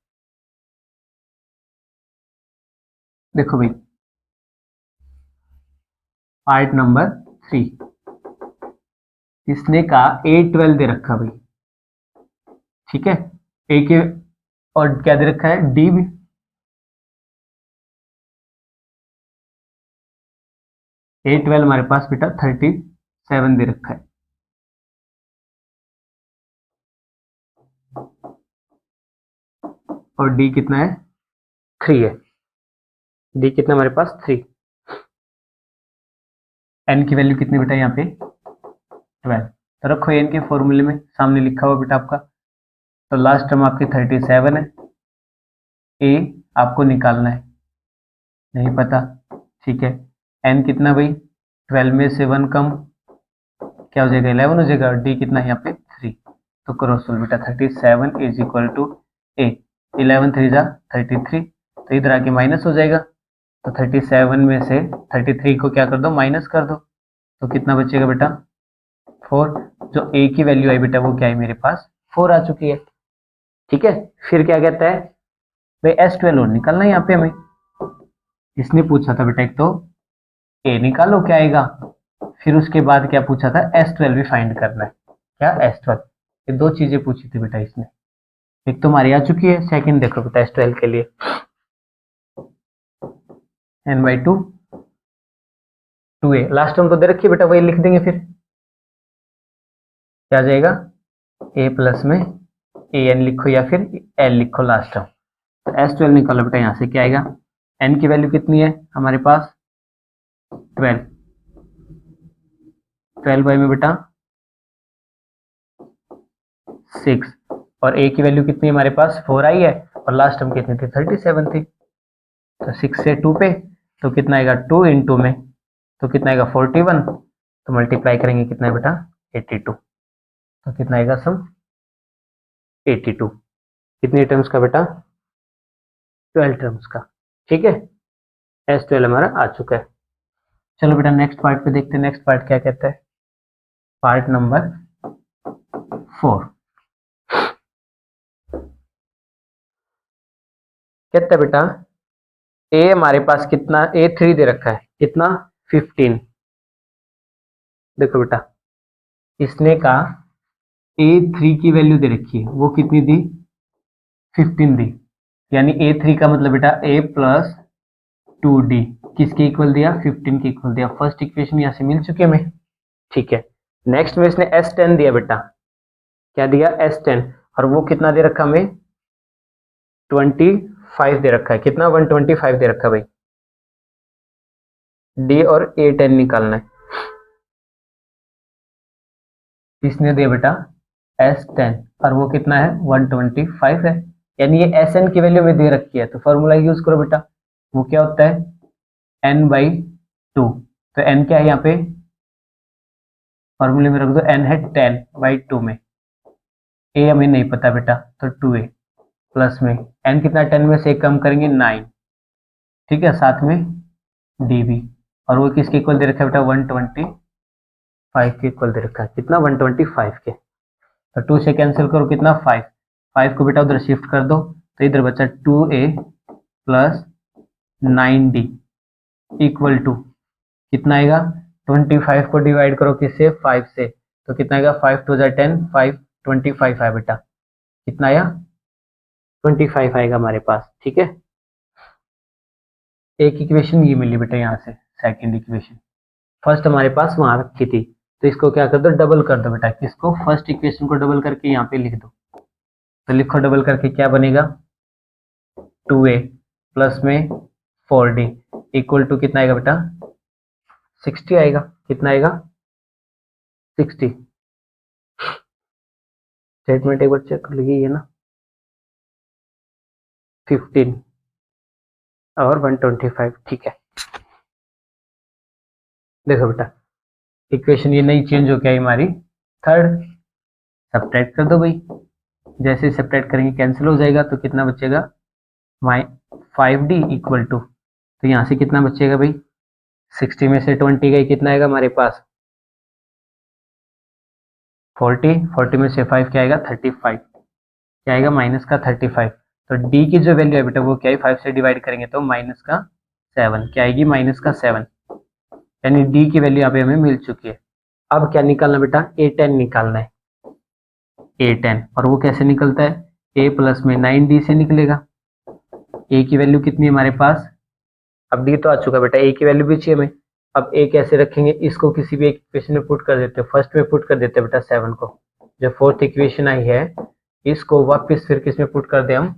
देखो भाई पार्ट नंबर 3, इसने कहा A12 दे रखा भाई, ठीक है, ए के और क्या दे रखा है डी भी, A12 हमारे पास बेटा 37 दे रखा है, और डी कितना है 3 है, डी कितना हमारे पास 3, एन की वैल्यू कितनी बेटा यहाँ पे 12, तो रखो एन के फॉर्मूले में सामने लिखा हुआ बेटा आपका, तो लास्ट टर्म आपकी 37 है, ए आपको निकालना है नहीं पता, ठीक है, एन कितना भाई 12 में से 1 कम क्या हो जाएगा 11 हो जाएगा, और डी कितना है यहाँ पे 3, तो करो सोल्व बेटा 37 इज इक्वल टू ए, 11 3 जा 33, तो इधर आके माइनस हो जाएगा, तो 37 में से 33 को क्या कर दो माइनस कर दो, तो कितना बचेगा बेटा 4, जो ए की वैल्यू आई बेटा वो क्या है मेरे पास 4 आ चुकी है, ठीक है। फिर क्या कहता है भाई S12 और निकालना है यहाँ पे हमें, इसने पूछा था बेटा एक तो ए निकालो क्या आएगा, फिर उसके बाद क्या पूछा था S12 भी फाइंड करना है, क्या S12, ये दो चीजें पूछी थी बेटा इसने, एक तो हमारी आ चुकी है, सेकंड देखो बेटा S12 के लिए n/2 2a, लास्ट टर्म तो दे रखी है बेटा वही लिख देंगे, फिर क्या आ जाएगा a प्लस में an लिखो या फिर l लिखो लास्ट टर्म, तो S12 निकालो बेटा, यहाँ से क्या आएगा n की वैल्यू कितनी है हमारे पास 12, 12 बाई में बेटा 6, और a की वैल्यू कितनी हमारे पास 4 आई है और लास्ट टर्म कितनी थी 37 थी। तो 6 से 2 पे तो कितना आएगा 2 इंटू में तो कितना आएगा 41 तो मल्टीप्लाई करेंगे कितना है बेटा 82 तो कितना आएगा सम 82 कितनी टर्म्स का बेटा 12 टर्म्स का। ठीक है S12 हमारा आ चुका है। चलो बेटा नेक्स्ट पार्ट पे देखते हैं नेक्स्ट पार्ट क्या कहता है। पार्ट नंबर 4 कहता है बेटा ए हमारे पास कितना A3 दे रखा है कितना 15। देखो बेटा इसने का A3 की वैल्यू दे रखी है वो कितनी दी 15 दी यानी A3 का मतलब बेटा A प्लस 2D किसके इक्वल दिया 15 के इक्वल दिया। फर्स्ट इक्वेशन यहां से मिल चुके हमें। ठीक है नेक्स्ट में इसने S10 दिया बेटा क्या दिया S10 और वो कितना दे रखा हमें 25 दे रखा है कितना 125 दे रखा है भाई। D और A10 निकालना है। इसने दिया बेटा S10 और वो कितना है 125 है यानी ये Sn की वैल्यू में दे रखी है तो फॉर्मूला यूज करो बेटा वो क्या होता है n/2 तो n क्या है यहाँ पे फॉर्मूले में रख दो n है 10/2 में a हमें नहीं पता बेटा तो 2a प्लस में n कितना 10 में से कम करेंगे 9 ठीक है साथ में db और वो किसके इक्वल दे रखा है बेटा 125 के इक्वल दे रखा है कितना 125 के तो 2 से कैंसिल करो कितना 5 को बेटा उधर शिफ्ट कर दो तो इधर बचा 2a plus 9d equal to कितना आएगा 25 को डिवाइड करो किससे 5 से तो कितना आएगा 5 2 10 5 25 है बेटा कितना आया 25 आएगा हमारे पास। ठीक है एक इक्वेशन ये मिली बेटा यहाँ से सेकंड इक्वेशन फर्स्ट हमारे पास वहां रखी थी तो इसको क्या कर दो डबल कर दो बेटा किसको फर्स्ट इक्वेशन को डबल करके यहाँ पे लिख दो तो लिखो डबल करके क्या बनेगा 2a प्लस में 4d इक्वल टू कितना आएगा बेटा 60 आएगा कितना आएगा 60 स्टेटमेंट एक बार चेक कर लीजिए ना 15 और 125 ठीक है। देखो बेटा इक्वेशन ये नहीं चेंज हो गया हमारी थर्ड सब्ट्रैक्ट कर दो भाई जैसे सब्ट्रैक्ट करेंगे कैंसिल हो जाएगा तो कितना बचेगा 5d इक्वल टू तो यहाँ से कितना बचेगा भाई 60 में से 20 गई कितना आएगा हमारे पास 40 में से 5 क्या आएगा 35 क्या आएगा माइनस का 35 तो d की जो वैल्यू है बेटा वो क्या है 5 से डिवाइड करेंगे तो माइनस का 7 क्या आएगी माइनस का 7 यानी d की वैल्यू यहाँ पे हमें मिल चुकी है। अब क्या निकालना बेटा A10 निकालना है A10 और वो कैसे निकलता है a प्लस में 9d से निकलेगा a की वैल्यू कितनी है हमारे पास अब d तो आ चुका बेटा a की वैल्यू भी चाहिए हमें अब a कैसे रखेंगे इसको किसी भी एक इक्वेशन में पुट कर देते हैं फर्स्ट में पुट कर देते हैं बेटा 7 को जो फोर्थ इक्वेशन आई है इसको वापस फिर किस में पुट कर दे हम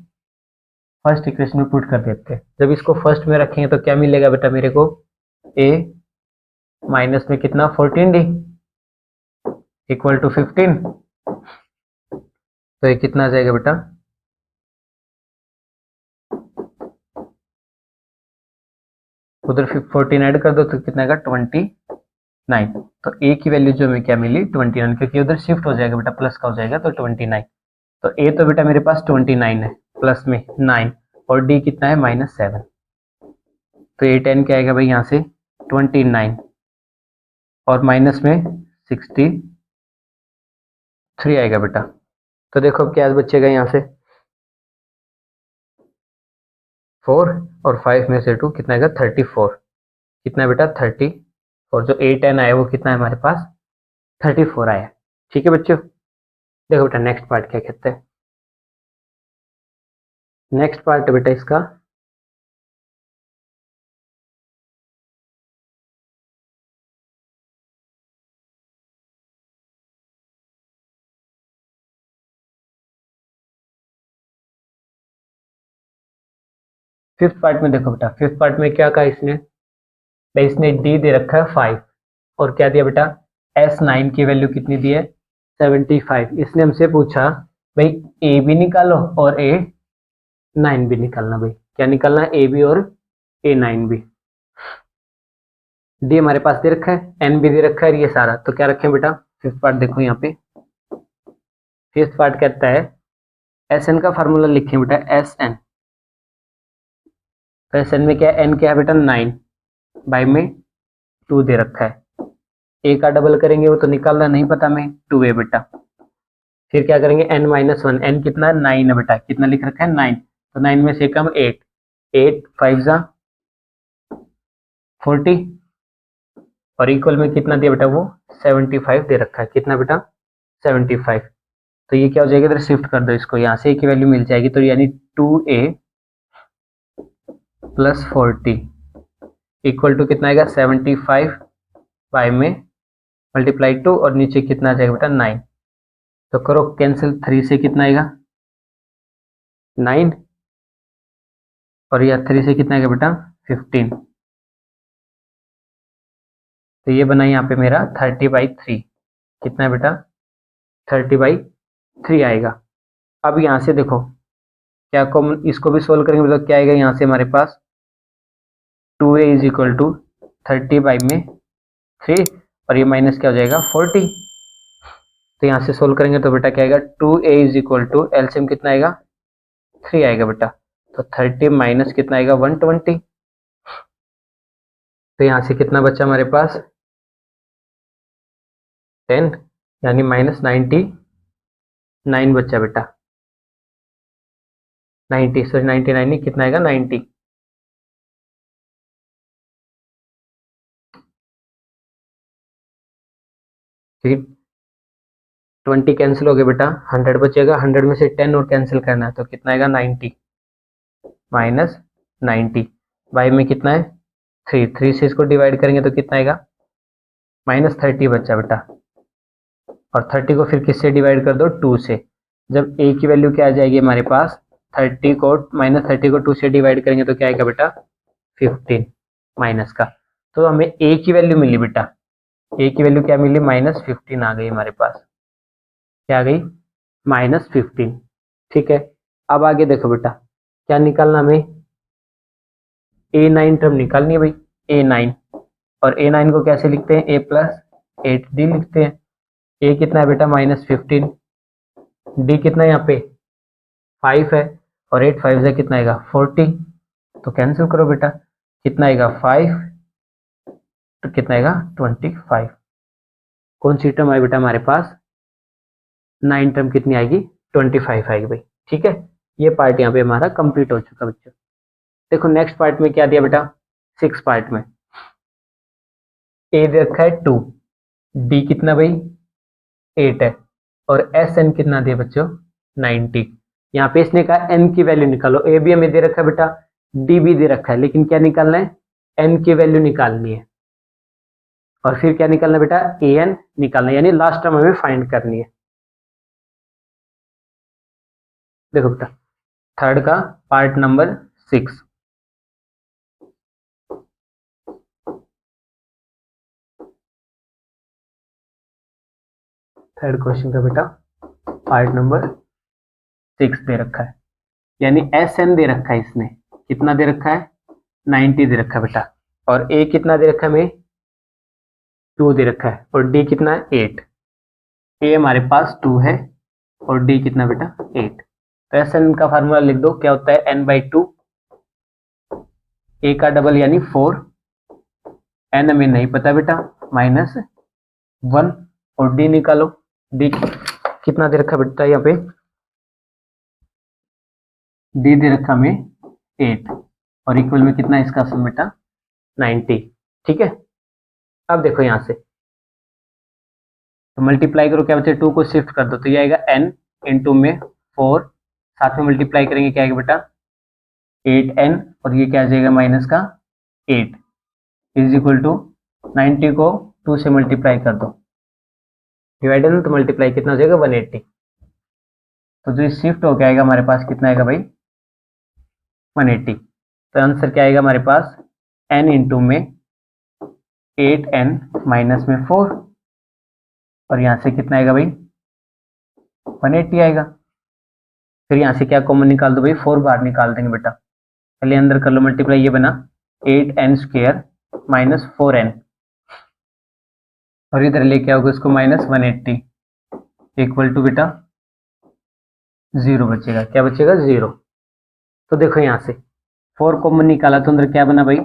फर्स्ट इक्वेशन में पुट कर देते हैं। जब इसको फर्स्ट में रखेंगे तो क्या मिलेगा बेटा मेरे को a माइनस में कितना 14d इक्वल टू 15 तो ये कितना आ जाएगा बेटा उधर 14 ऐड कर दो तो कितना आएगा 29 तो a की वैल्यू जो हमें क्या मिली 29 क्योंकि उधर शिफ्ट हो जाएगा बेटा प्लस का हो जाएगा तो 29 तो a तो बेटा मेरे पास 29 है प्लस में 9 और d कितना है -7 तो A10 क्या आएगा भाई यहाँ से 29 और माइनस में 63 आएगा बेटा। तो देखो अब क्या बचेगा यहाँ से 4 और 5 में से 2 कितना आएगा 34 कितना बेटा 30 और जो A10 आया वो कितना है हमारे पास 34 आया। ठीक है बच्चों देखो बेटा नेक्स्ट पार्ट क्या कहते हैं। नेक्स्ट पार्ट बेटा इसका फिफ्थ पार्ट में देखो बेटा फिफ्थ पार्ट में क्या कहा इसने डी दे रखा है 5 और क्या दिया बेटा S9 की वैल्यू कितनी दी है 75। इसने हमसे पूछा भाई ए भी निकालो और ए 9 भी निकालना। भाई क्या निकालना है, ए बी और ए 9 भी। डी हमारे पास दे रखा है, एन भी दे रखा है, ये सारा तो क्या रखें बेटा, फिफ्थ पार्ट देखो यहाँ पे। फिफ्थ पार्ट कहता है एस एन का फार्मूला लिखें बेटा, एस एन। तो एस एन में क्या है, एन क्या है बेटा 9, बाई में 2 दे रखा है। ए का डबल करेंगे वो तो निकालना नहीं पता में, 2 है बेटा। फिर क्या करेंगे, एन माइनस 1, एन कितना है 9 है बेटा, कितना लिख रखा है 9, तो 9 में से कम 8, 8 5 जा 40 और इक्वल में कितना दिया बेटा वो 75 दे रखा है, कितना बेटा 75। तो ये क्या हो जाएगा, इधर शिफ्ट कर दो इसको, यहाँ से ए की वैल्यू मिल जाएगी, तो यानी 2a प्लस 40 इक्वल टू कितना आएगा 75 बाई में मल्टीप्लाई 2 और नीचे कितना आ जाएगा बेटा 9। तो करो कैंसिल, 3 से कितना आएगा 9 और यह 3 से कितना आएगा बेटा 15। तो ये बना यहाँ पे मेरा 30/3, कितना है बेटा 30/3 आएगा। अब यहाँ से देखो क्या कॉमन, इसको भी सोल्व करेंगे तो क्या आएगा, यहाँ से हमारे पास 2a इज इक्वल टू 30/3 और ये माइनस क्या हो जाएगा 40। तो यहाँ से सोल्व करेंगे तो बेटा क्या आएगा, 2a is equal to LCM कितना आएगा 3 आएगा बेटा, तो 30 माइनस कितना आएगा 120। तो यहाँ से कितना बचा हमारे पास 10, यानी माइनस 99 बचा बेटा, 90 सॉरी 99 नहीं, कितना आएगा 90। फिर 20 कैंसिल हो गया बेटा, 100 बचेगा, 100 में से 10 और कैंसिल करना है तो कितना आएगा 90 माइनस 90 बाई में कितना है 3 से इसको डिवाइड करेंगे तो कितना आएगा -30 बचा बेटा, और 30 को फिर किससे डिवाइड कर दो 2 से। जब a की वैल्यू क्या आ जाएगी हमारे पास, 30 को -30 को 2 से डिवाइड करेंगे तो क्या आएगा बेटा 15 माइनस का। तो हमें a की वैल्यू मिली बेटा, a की वैल्यू क्या मिली -15 आ गई हमारे पास, क्या आ गई -15। ठीक है, अब आगे देखो बेटा क्या निकालना हमें, a9 टर्म निकालनी है भाई, a9, और a9 को कैसे लिखते हैं, a प्लस 8d लिखते हैं। a कितना है बेटा -15, d कितना है यहाँ पे 5 है, और 8 5 से कितना आएगा 40, तो कैंसिल करो बेटा, कितना आएगा 5 तो कितना आएगा 25। कौन सी टर्म आई बेटा हमारे पास, 9 टर्म कितनी आएगी 25 आएगी भाई। ठीक है, ये पार्ट यहाँ पे हमारा कंप्लीट हो चुका बच्चों। देखो नेक्स्ट पार्ट में क्या दिया बेटा, 6 पार्ट में a दे रखा है 2, d कितना भाई 8 है, और एस एन कितना दिया बच्चों 90। यहाँ पे इसने कहा एन की वैल्यू निकालो, ए भी हमें दे रखा है बेटा, डी भी दे रखा है, लेकिन क्या निकालना है एन की वैल्यू निकालनी है, और फिर क्या निकालना है बेटा ए एन निकालना है, यानी लास्ट टर्म हमें फाइंड करनी है। देखो बेटा थर्ड का पार्ट नंबर 6, थर्ड क्वेश्चन का बेटा पार्ट नंबर 6 दे रखा है, यानी एस एन दे रखा है, इसने कितना दे रखा है 90 दे रखा है बेटा, और ए कितना दे रखा है हमें 2 दे रखा है, और डी कितना है 8। ए हमारे पास 2 है और डी कितना बेटा 8। तो एस एन का फार्मूला लिख दो, क्या होता है n/2, ए का डबल यानी 4, एन हमें नहीं पता बेटा -1, और डी निकालो, डी कितना दे रखा बेटा यहाँ पे, डी दे रखा हमें 8, और इक्वल में कितना इसका सम बेटा 90। ठीक है, अब देखो यहाँ से तो मल्टीप्लाई करो, क्या बचे 2 को शिफ्ट कर दो तो ये आएगा n इंटू में 4, साथ में मल्टीप्लाई करेंगे क्या आएगा बेटा 8n, और ये क्या आ जाएगा माइनस का 8 इज इक्वल टू 90 को 2 से मल्टीप्लाई कर दो, डिवाइडेड ना तो मल्टीप्लाई कितना हो जाएगा 180। तो जो शिफ्ट हो गया आएगा हमारे पास कितना आएगा भाई 180। तो आंसर क्या आएगा हमारे पास n इंटू में 8n माइनस में 4, और यहाँ से कितना आएगा भाई 180 आएगा। फिर यहाँ से क्या कॉमन निकाल दो भाई, 4 बाहर निकाल देंगे बेटा। पहले अंदर कर लो मल्टीप्लाई, ये बना 8n² माइनस 4n, और इधर लेके आओगे इसको माइनस 180 इक्वल टू बेटा 0 बचेगा। क्या बचेगा? 0। तो देखो यहाँ से 4 कॉमन निकाला तो अंदर क्या बना भाई,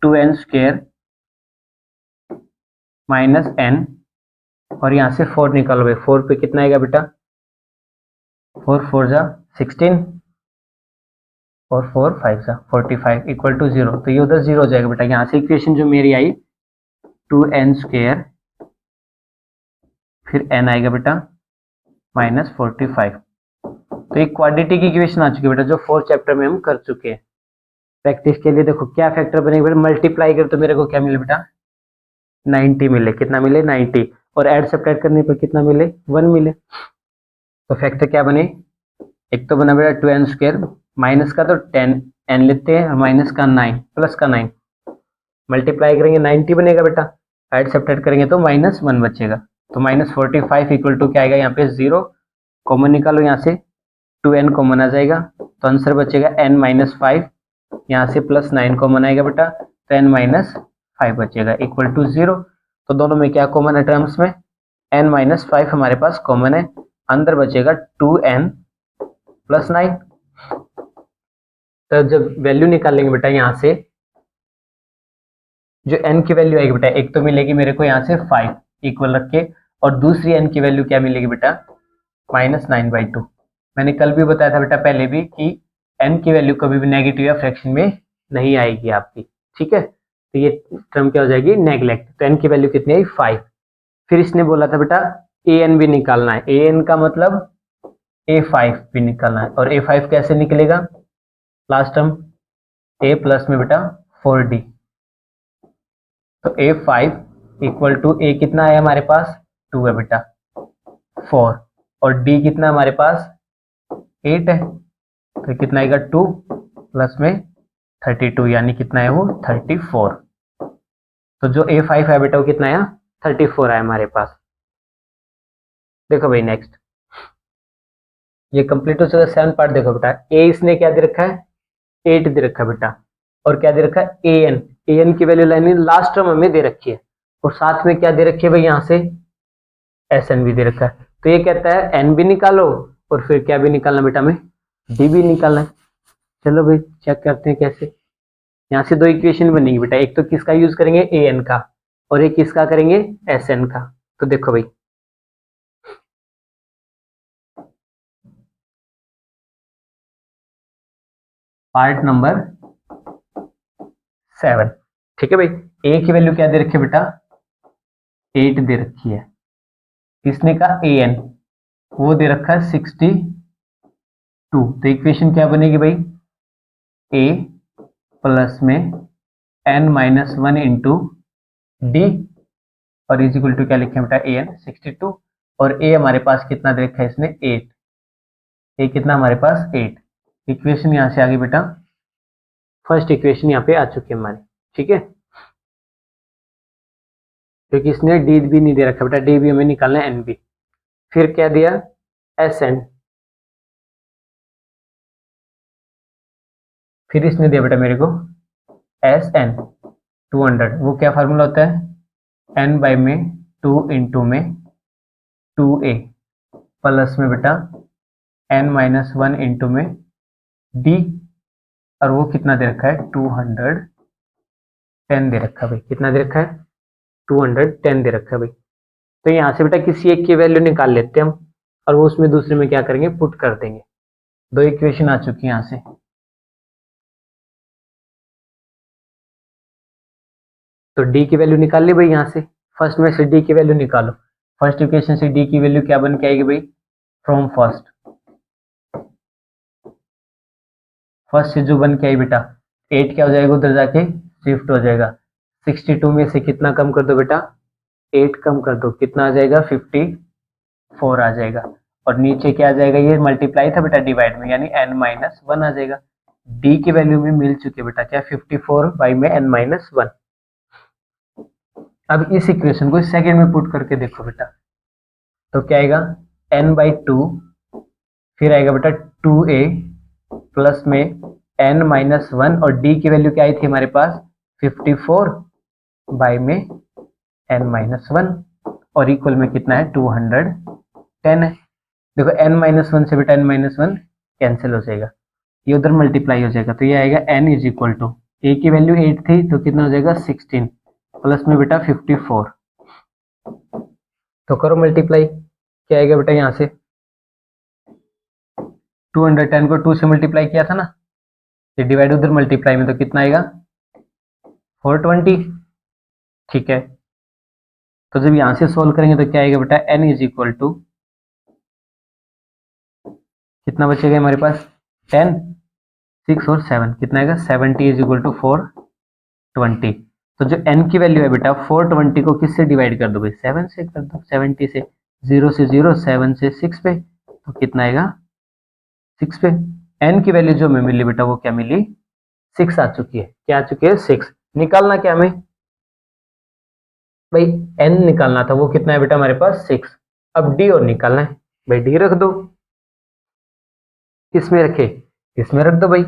2n² माइनस n, और यहाँ से 4 निकालो भाई, 4 पे कितना आएगा बेटा, 4 4 जा 16 और 4 5 जा 45 इक्वल टू 0। तो ये उधर 0 हो जाएगा बेटा। यहाँ से इक्वेशन जो मेरी आई 2n², फिर n आएगा बेटा माइनस 45। तो एक क्वाड्रेटिक इक्वेशन आ चुकी है बेटा, जो 4 चैप्टर में हम कर चुके हैं। प्रैक्टिस के लिए देखो क्या फैक्टर बनेगा बेटा, मल्टीप्लाई कर तो मेरे को क्या मिले बेटा, 90 मिले। कितना मिले? 90। और ऐड सब्ट्रैक्ट करने पर कितना मिले? 1 मिले। तो फैक्टर क्या बने, एक तो बना बेटा 2n², माइनस का तो 10n लेते हैं, और माइनस का 9, प्लस का 9, मल्टीप्लाई करेंगे 90 बनेगा बेटा, ऐड सब्ट्रैक्ट करेंगे तो माइनस 1 बचेगा। तो माइनस 45 इक्वल टू क्या आएगा, यहाँ पे 0 कॉमन निकालो, यहाँ से 2n कॉमन आ जाएगा, तो आंसर बचेगा n माइनस 5। यहाँ से प्लस 9 कॉमन आएगा बेटा, तो n माइनस 5 बचेगा इक्वल टू 0। तो दोनों में क्या कॉमन है टर्म्स में, n माइनस 5 हमारे पास कॉमन है, अंदर बचेगा 2n प्लस 9। तो जब वैल्यू निकालेंगे बेटा यहाँ से, जो n की वैल्यू आएगी बेटा, एक तो मिलेगी मेरे को यहाँ से 5 इक्वल रख के, और दूसरी n की वैल्यू क्या मिलेगी बेटा, माइनस 9/2। मैंने कल भी बताया था बेटा पहले भी कि n की वैल्यू कभी भी नेगेटिव या फ्रैक्शन में नहीं आएगी आपकी, ठीक है। तो ये टर्म क्या हो जाएगी, नेगलेक्ट। तो n की वैल्यू कितनी आई, 5। फिर इसने बोला था बेटा an भी निकालना है, an का मतलब a5 भी निकालना है। और a5 कैसे निकलेगा, लास्ट टर्म a प्लस में बेटा 4d। तो a5 इक्वल टू a कितना है हमारे पास, 2 है बेटा, 4, और d कितना हमारे पास 8 है, तो कितना आएगा 2 प्लस में 32, यानी कितना है वो 34। तो जो a5 है बेटा वो कितना है, 34 है हमारे पास। देखो भाई नेक्स्ट, ये कंप्लीट हो चुका 7 पार्ट। देखो बेटा a इसने क्या दे रखा है, 8 दे रखा है बेटा, और क्या दे रखा है an की वैल्यू लाइन लास्ट टर्म हमें दे रखी है, और साथ में क्या दे रखी है भाई, यहाँ से sn भी दे रखा है। तो ये कहता है n भी निकालो, और फिर क्या भी निकालना बेटा, हमें d भी निकालना है। चलो भाई चेक करते हैं कैसे। यहाँ से 2 इक्वेशन बनेगी बेटा, एक तो किसका यूज करेंगे, an का, और एक किसका करेंगे, sn का। तो देखो भाई पार्ट नंबर 7, ठीक है भाई। a की वैल्यू क्या दे रखी है बेटा, 8 दे रखी है। किसने का, an, वो दे रखा है 62। तो इक्वेशन क्या बनेगी भाई, a प्लस में n माइनस 1 इंटू डी, और इज इक्वल टू क्या लिखे बेटा, an 62, और a हमारे पास कितना दे रखा है इसने, 8। a कितना हमारे पास 8। इक्वेशन यहाँ से आ गई बेटा, फर्स्ट इक्वेशन यहाँ पे आ चुकी है हमारी, ठीक है। क्योंकि इसने डी भी नहीं दे रखा बेटा, डी भी हमें निकालना है, एन भी। फिर क्या दिया, एस एन। फिर इसने दिया बेटा मेरे को एस एन 200। वो क्या फार्मूला होता है, एन बाई में 2 इंटू में 2a प्लस में बेटा n माइनस 1 इंटू में d, और वो कितना दे रखा है, 210 दे रखा है भाई। कितना दे रखा है, 210 दे रखा है भाई। तो यहाँ से बेटा किसी एक की वैल्यू निकाल लेते हैं हम, और वो उसमें दूसरे में क्या करेंगे, पुट कर देंगे। 2 इक्वेशन आ चुकी है यहाँ से। तो d की वैल्यू निकाल ली भाई यहाँ से, फर्स्ट में से d की वैल्यू निकालो। फर्स्ट इक्वेशन से d की वैल्यू क्या बन के आएगी भाई, फ्रॉम फर्स्ट से जो बन के आई बेटा 8 क्या हो जाएगा, उधर जाके शिफ्ट हो जाएगा। 62 में से कितना कम कर दो बेटा, 8 कम कर दो, कितना आ जाएगा, 54 आ जाएगा। और नीचे क्या आ जाएगा, ये मल्टीप्लाई था बेटा डिवाइड में, यानी n माइनस 1 आ जाएगा। d की वैल्यू में मिल चुकी है बेटा, क्या 54 बाई में n माइनस 1। अब इस इक्वेशन को सेकंड में पुट करके देखो बेटा, तो क्या आएगा, n बाई 2, फिर आएगा बेटा 2a प्लस में n-1 और d की वैल्यू क्या आई थी हमारे पास 54 बाई में n-1 और इक्वल में कितना है 210 है। देखो n-1 से बेटा n-1 कैंसिल हो जाएगा, ये उधर मल्टीप्लाई हो जाएगा, तो ये आएगा n is equal to a की वैल्यू 8 थी तो कितना हो जाएगा 16 प्लस में बेटा 54, तो करो मल्टीप्लाई, क्या आएगा बेटा यहाँ से 210 को 2 से मल्टीप्लाई किया था ना, ये डिवाइड उधर मल्टीप्लाई में, तो कितना आएगा 420। ठीक है, तो जब यहां से सोल्व करेंगे तो क्या आएगा बेटा n इज इक्वल टू कितना बचेगा हमारे पास 10, 6 और 7 कितना आएगा 70 इज इक्वल टू 420। तो जो n की वैल्यू है बेटा 420 को किससे डिवाइड कर दो भाई 7 से कर दो, 70 से, 0 से 0, 7 से 6 पे, तो कितना आएगा 6 पे। n की वैल्यू जो हमें मिली बेटा वो क्या मिली 6 आ चुकी है, क्या आ चुकी है 6। निकालना क्या हमें भाई n निकालना था, वो कितना है बेटा हमारे पास 6। अब d और निकालना है भाई, d रख दो, किसमें रखे इसमें रख दो भाई।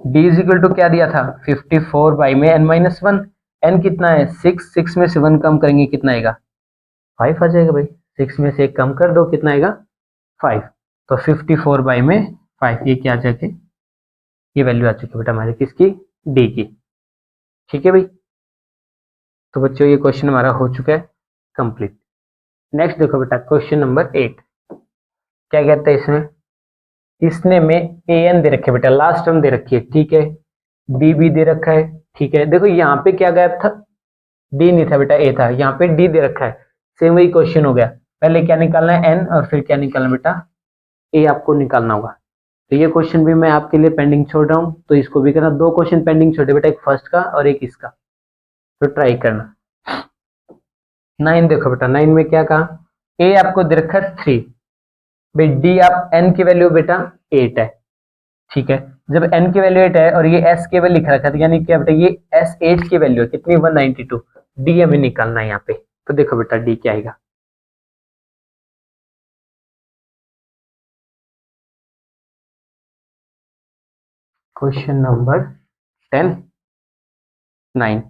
d इज इक्वल टू क्या दिया था 54 बाई में n-1, n कितना है 6, 6 में से 1 कम करेंगे कितना आएगा 5 आ जाएगा भाई, 6 में से 1 कम कर दो कितना आएगा 5, तो 54 बाई में 5, ये क्या आ जाएगी, ये वैल्यू आ चुकी है बेटा हमारी किसकी d की। ठीक है भाई, तो बच्चों ये क्वेश्चन हमारा हो चुका है कंप्लीट। नेक्स्ट देखो बेटा क्वेश्चन नंबर 8, क्या कहते हैं इसमें, इसने में an दे रखे बेटा, लास्ट टर्म दे रखी है, ठीक है, d भी दे रखा है, ठीक है। देखो यहाँ पे क्या गैप था, d नहीं था बेटा a था, यहाँ पे d दे रखा है, सेम वही क्वेश्चन हो गया, पहले क्या निकालना है n और फिर क्या निकालना बेटा a आपको निकालना होगा। तो ये क्वेश्चन भी मैं आपके लिए पेंडिंग छोड़ रहा हूँ, तो इसको भी करना, 2 क्वेश्चन पेंडिंग छोड़े बेटा, एक फर्स्ट का और एक इसका, तो ट्राई करना। 9 देखो बेटा, 9 में क्या कहा, a आपको दे रखा है 3, भाई d आप n की वैल्यू बेटा 8 है, ठीक है। जब n की वैल्यू 8 है और ये s केवल लिख रखा था, यानी क्या बेटा ये s 8 की वैल्यू है कितनी 192, d हमें निकालना है यहाँ पे, तो देखो बेटा d क्या आएगा, क्वेश्चन नंबर 10 9।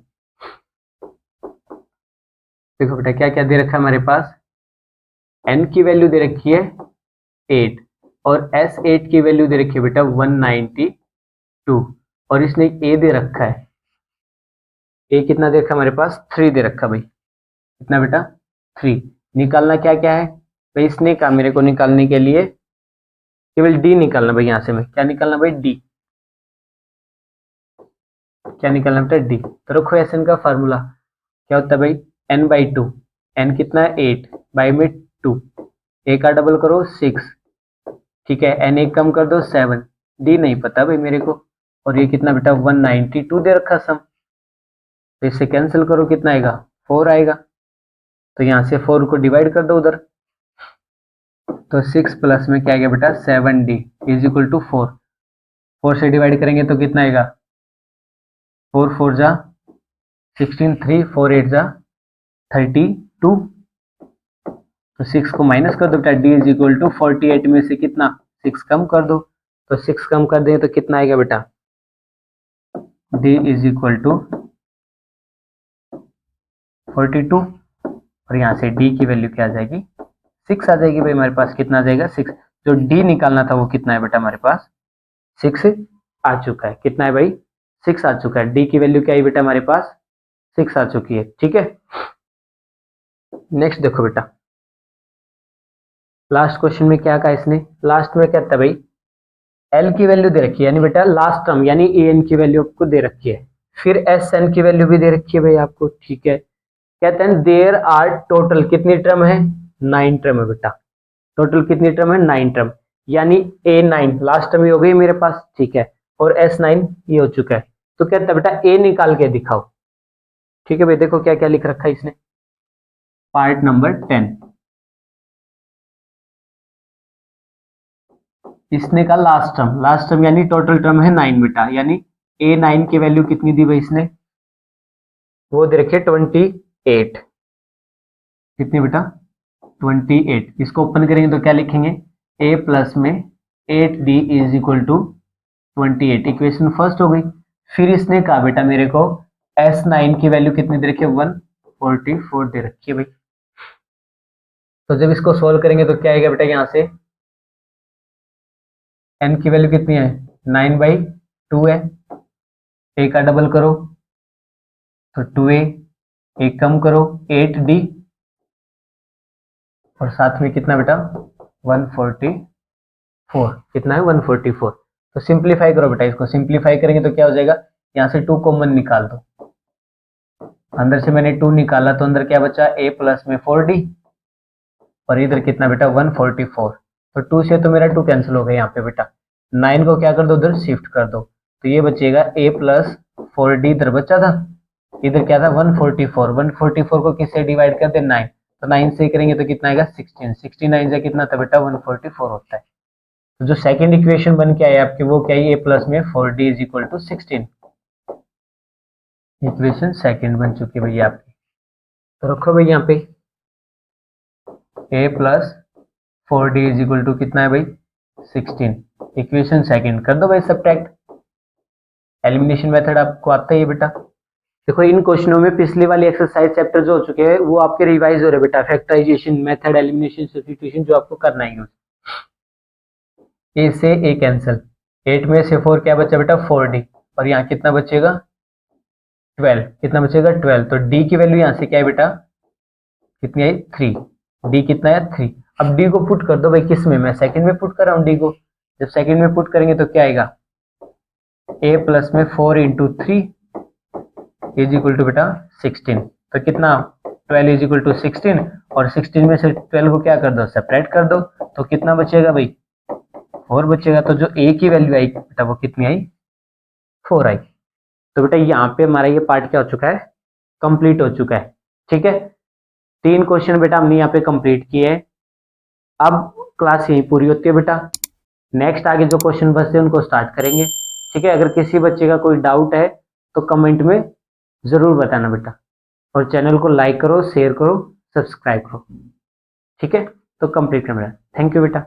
देखो बेटा क्या क्या दे रखा है हमारे पास, n की वैल्यू दे रखी है 8 और s8 की वैल्यू दे रखी है बेटा 192 और इसने a दे रखा है, a कितना दे रखा है हमारे पास 3 दे रखा भाई, कितना बेटा 3। निकालना क्या क्या है भाई, इसने कहा मेरे को निकालने के लिए केवल d निकालना भाई, यहां से मैं क्या निकालना भाई d, क्या निकालना बेटा d। तो रखो एस का फार्मूला क्या होता है भाई n/2, n कितना है 8 बाई में 2, a का डबल करो 6, ठीक है, n एक कम कर दो 7, d नहीं पता भाई मेरे को, और ये कितना बेटा 192 दे रखा सम, तो इससे कैंसिल करो कितना आएगा 4 आएगा, तो यहाँ से 4 को डिवाइड कर दो उधर, तो 6 प्लस में क्या आएगा बेटा 7d इज इक्वल टू 4, 4 से डिवाइड करेंगे तो कितना आएगा 4 4 जा 16, 3 4 8 जा 32, तो 6 को माइनस कर दो बेटा, d इज इक्वल टू 48 में से कितना 6 कम कर दो, तो 6 कम कर दें तो कितना आएगा बेटा d इज इक्वल टू 42, और यहाँ से d की वैल्यू क्या आ जाएगी 6 आ जाएगी भाई हमारे पास, कितना आ जाएगा 6। जो d निकालना था वो कितना है बेटा हमारे पास 6 आ चुका है, कितना है भाई 6 आ चुका है, d की वैल्यू क्या आई बेटा हमारे पास 6 आ चुकी है, ठीक है। नेक्स्ट देखो बेटा, लास्ट क्वेश्चन में क्या कहा इसने, लास्ट में क्या था भाई l की वैल्यू दे रखी है, यानी बेटा लास्ट टर्म यानी an की वैल्यू आपको दे रखी है, फिर sn की वैल्यू भी दे रखी है भाई आपको, ठीक है। कहते हैं देयर आर टोटल कितनी टर्म है 9 टर्म है बेटा, टोटल कितनी टर्म है 9 टर्म, यानी a9 लास्ट टर्म ये हो गई मेरे पास, ठीक है, और s9 ये हो चुका है, तो कहता है बेटा a निकाल के दिखाओ, ठीक है भाई। देखो क्या क्या लिख रखा है इसने, पार्ट नंबर 10, इसने का लास्ट टर्म यानी टोटल टर्म है 9 बेटा, यानी a9 की वैल्यू कितनी दी भाई इसने, वो दे रखिए 28, कितनी बेटा 28, इसको ओपन करेंगे तो क्या लिखेंगे a प्लस में 8d is equal to 28, equation first हो गई। फिर इसने कहा बेटा मेरे को S9 की वैल्यू कितनी दे रखी है, 144 दे रखी है भाई। तो जब इसको सोल्व करेंगे तो क्या आएगा बेटा, यहाँ से n की वैल्यू कितनी है, 9/2 है। a का डबल करो तो 2a, एक कम करो 8d, और साथ में कितना बेटा 144, कितना है 144। तो सिंप्लीफाई करो बेटा, इसको सिंप्लीफाई करेंगे तो क्या हो जाएगा, यहाँ से 2 कॉमन निकाल दो, अंदर से मैंने 2 निकाला तो अंदर क्या बचा, a प्लस में 4d, और इधर कितना बेटा 144। तो 2 से तो मेरा 2 कैंसिल हो गया यहाँ पे बेटा। 9 को क्या कर दो, उधर शिफ्ट कर दो, तो ये बचेगा a प्लस 4d, इधर बचा था, इधर क्या था 144, 144 को किससे डिवाइड कर दे, 9, तो 9 से करेंगे तो कितना आएगा 16, 69 से कितना था बेटा 144 होता है। तो जो सेकंड इक्वेशन बन के आई आपके वो क्या है, a प्लस में 4d is equal to 16, equation second बन चुकी है भैया आपकी। तो रखो भाई यहाँ पे a plus 4d is equal to कितना है भाई 16, इक्वेशन सेकंड कर दो भाई सब्ट्रैक्ट। एलिमिनेशन मेथड आपको आता ही है बेटा। देखो इन क्वेश्चनों में पिछली वाली एक्सरसाइज चैप्टर जो हो चुके हैं वो आपके रिवाइज हो रहे बेटा, फैक्टराइजेशन मेथड, एलिमिनेशन, सब्स्टिट्यूशन, जो आपको करना है यूज। ए से ए कैंसिल, 8 में से 4 क्या बचा बेटा 4d, और यहाँ कितना बचेगा 12, कितना बचेगा 12। तो d की वैल्यू यहाँ से क्या है बेटा, कितनी आई 3, d कितना है 3। अब d को पुट कर दो भाई, किस में, मैं सेकंड में पुट कर रहा हूँ d को। जब सेकंड में पुट करेंगे तो क्या आएगा, a प्लस में 4 इंटू 3 इज इक्वल टू बेटा 16, तो कितना 12 इज इक्वल टू 16, और 16 में से 12 को क्या कर दो, सेपरेट कर दो, तो कितना बचेगा भाई 4 बचेगा। तो जो a की वैल्यू आई बेटा वो कितनी आई 4 आई। तो बेटा यहाँ पे हमारा ये पार्ट क्या हो चुका है, कंप्लीट हो चुका है। ठीक है, 3 क्वेश्चन बेटा हमने यहाँ पे कंप्लीट किए हैं। अब क्लास यहीं पूरी होती है बेटा, नेक्स्ट आगे जो क्वेश्चन बचते हैं उनको स्टार्ट करेंगे। ठीक है, अगर किसी बच्चे का कोई डाउट है तो कमेंट में जरूर बताना बेटा, और चैनल को लाइक करो, शेयर करो, सब्सक्राइब करो। ठीक है, तो कंप्लीट कर मेरा, थैंक यू बेटा।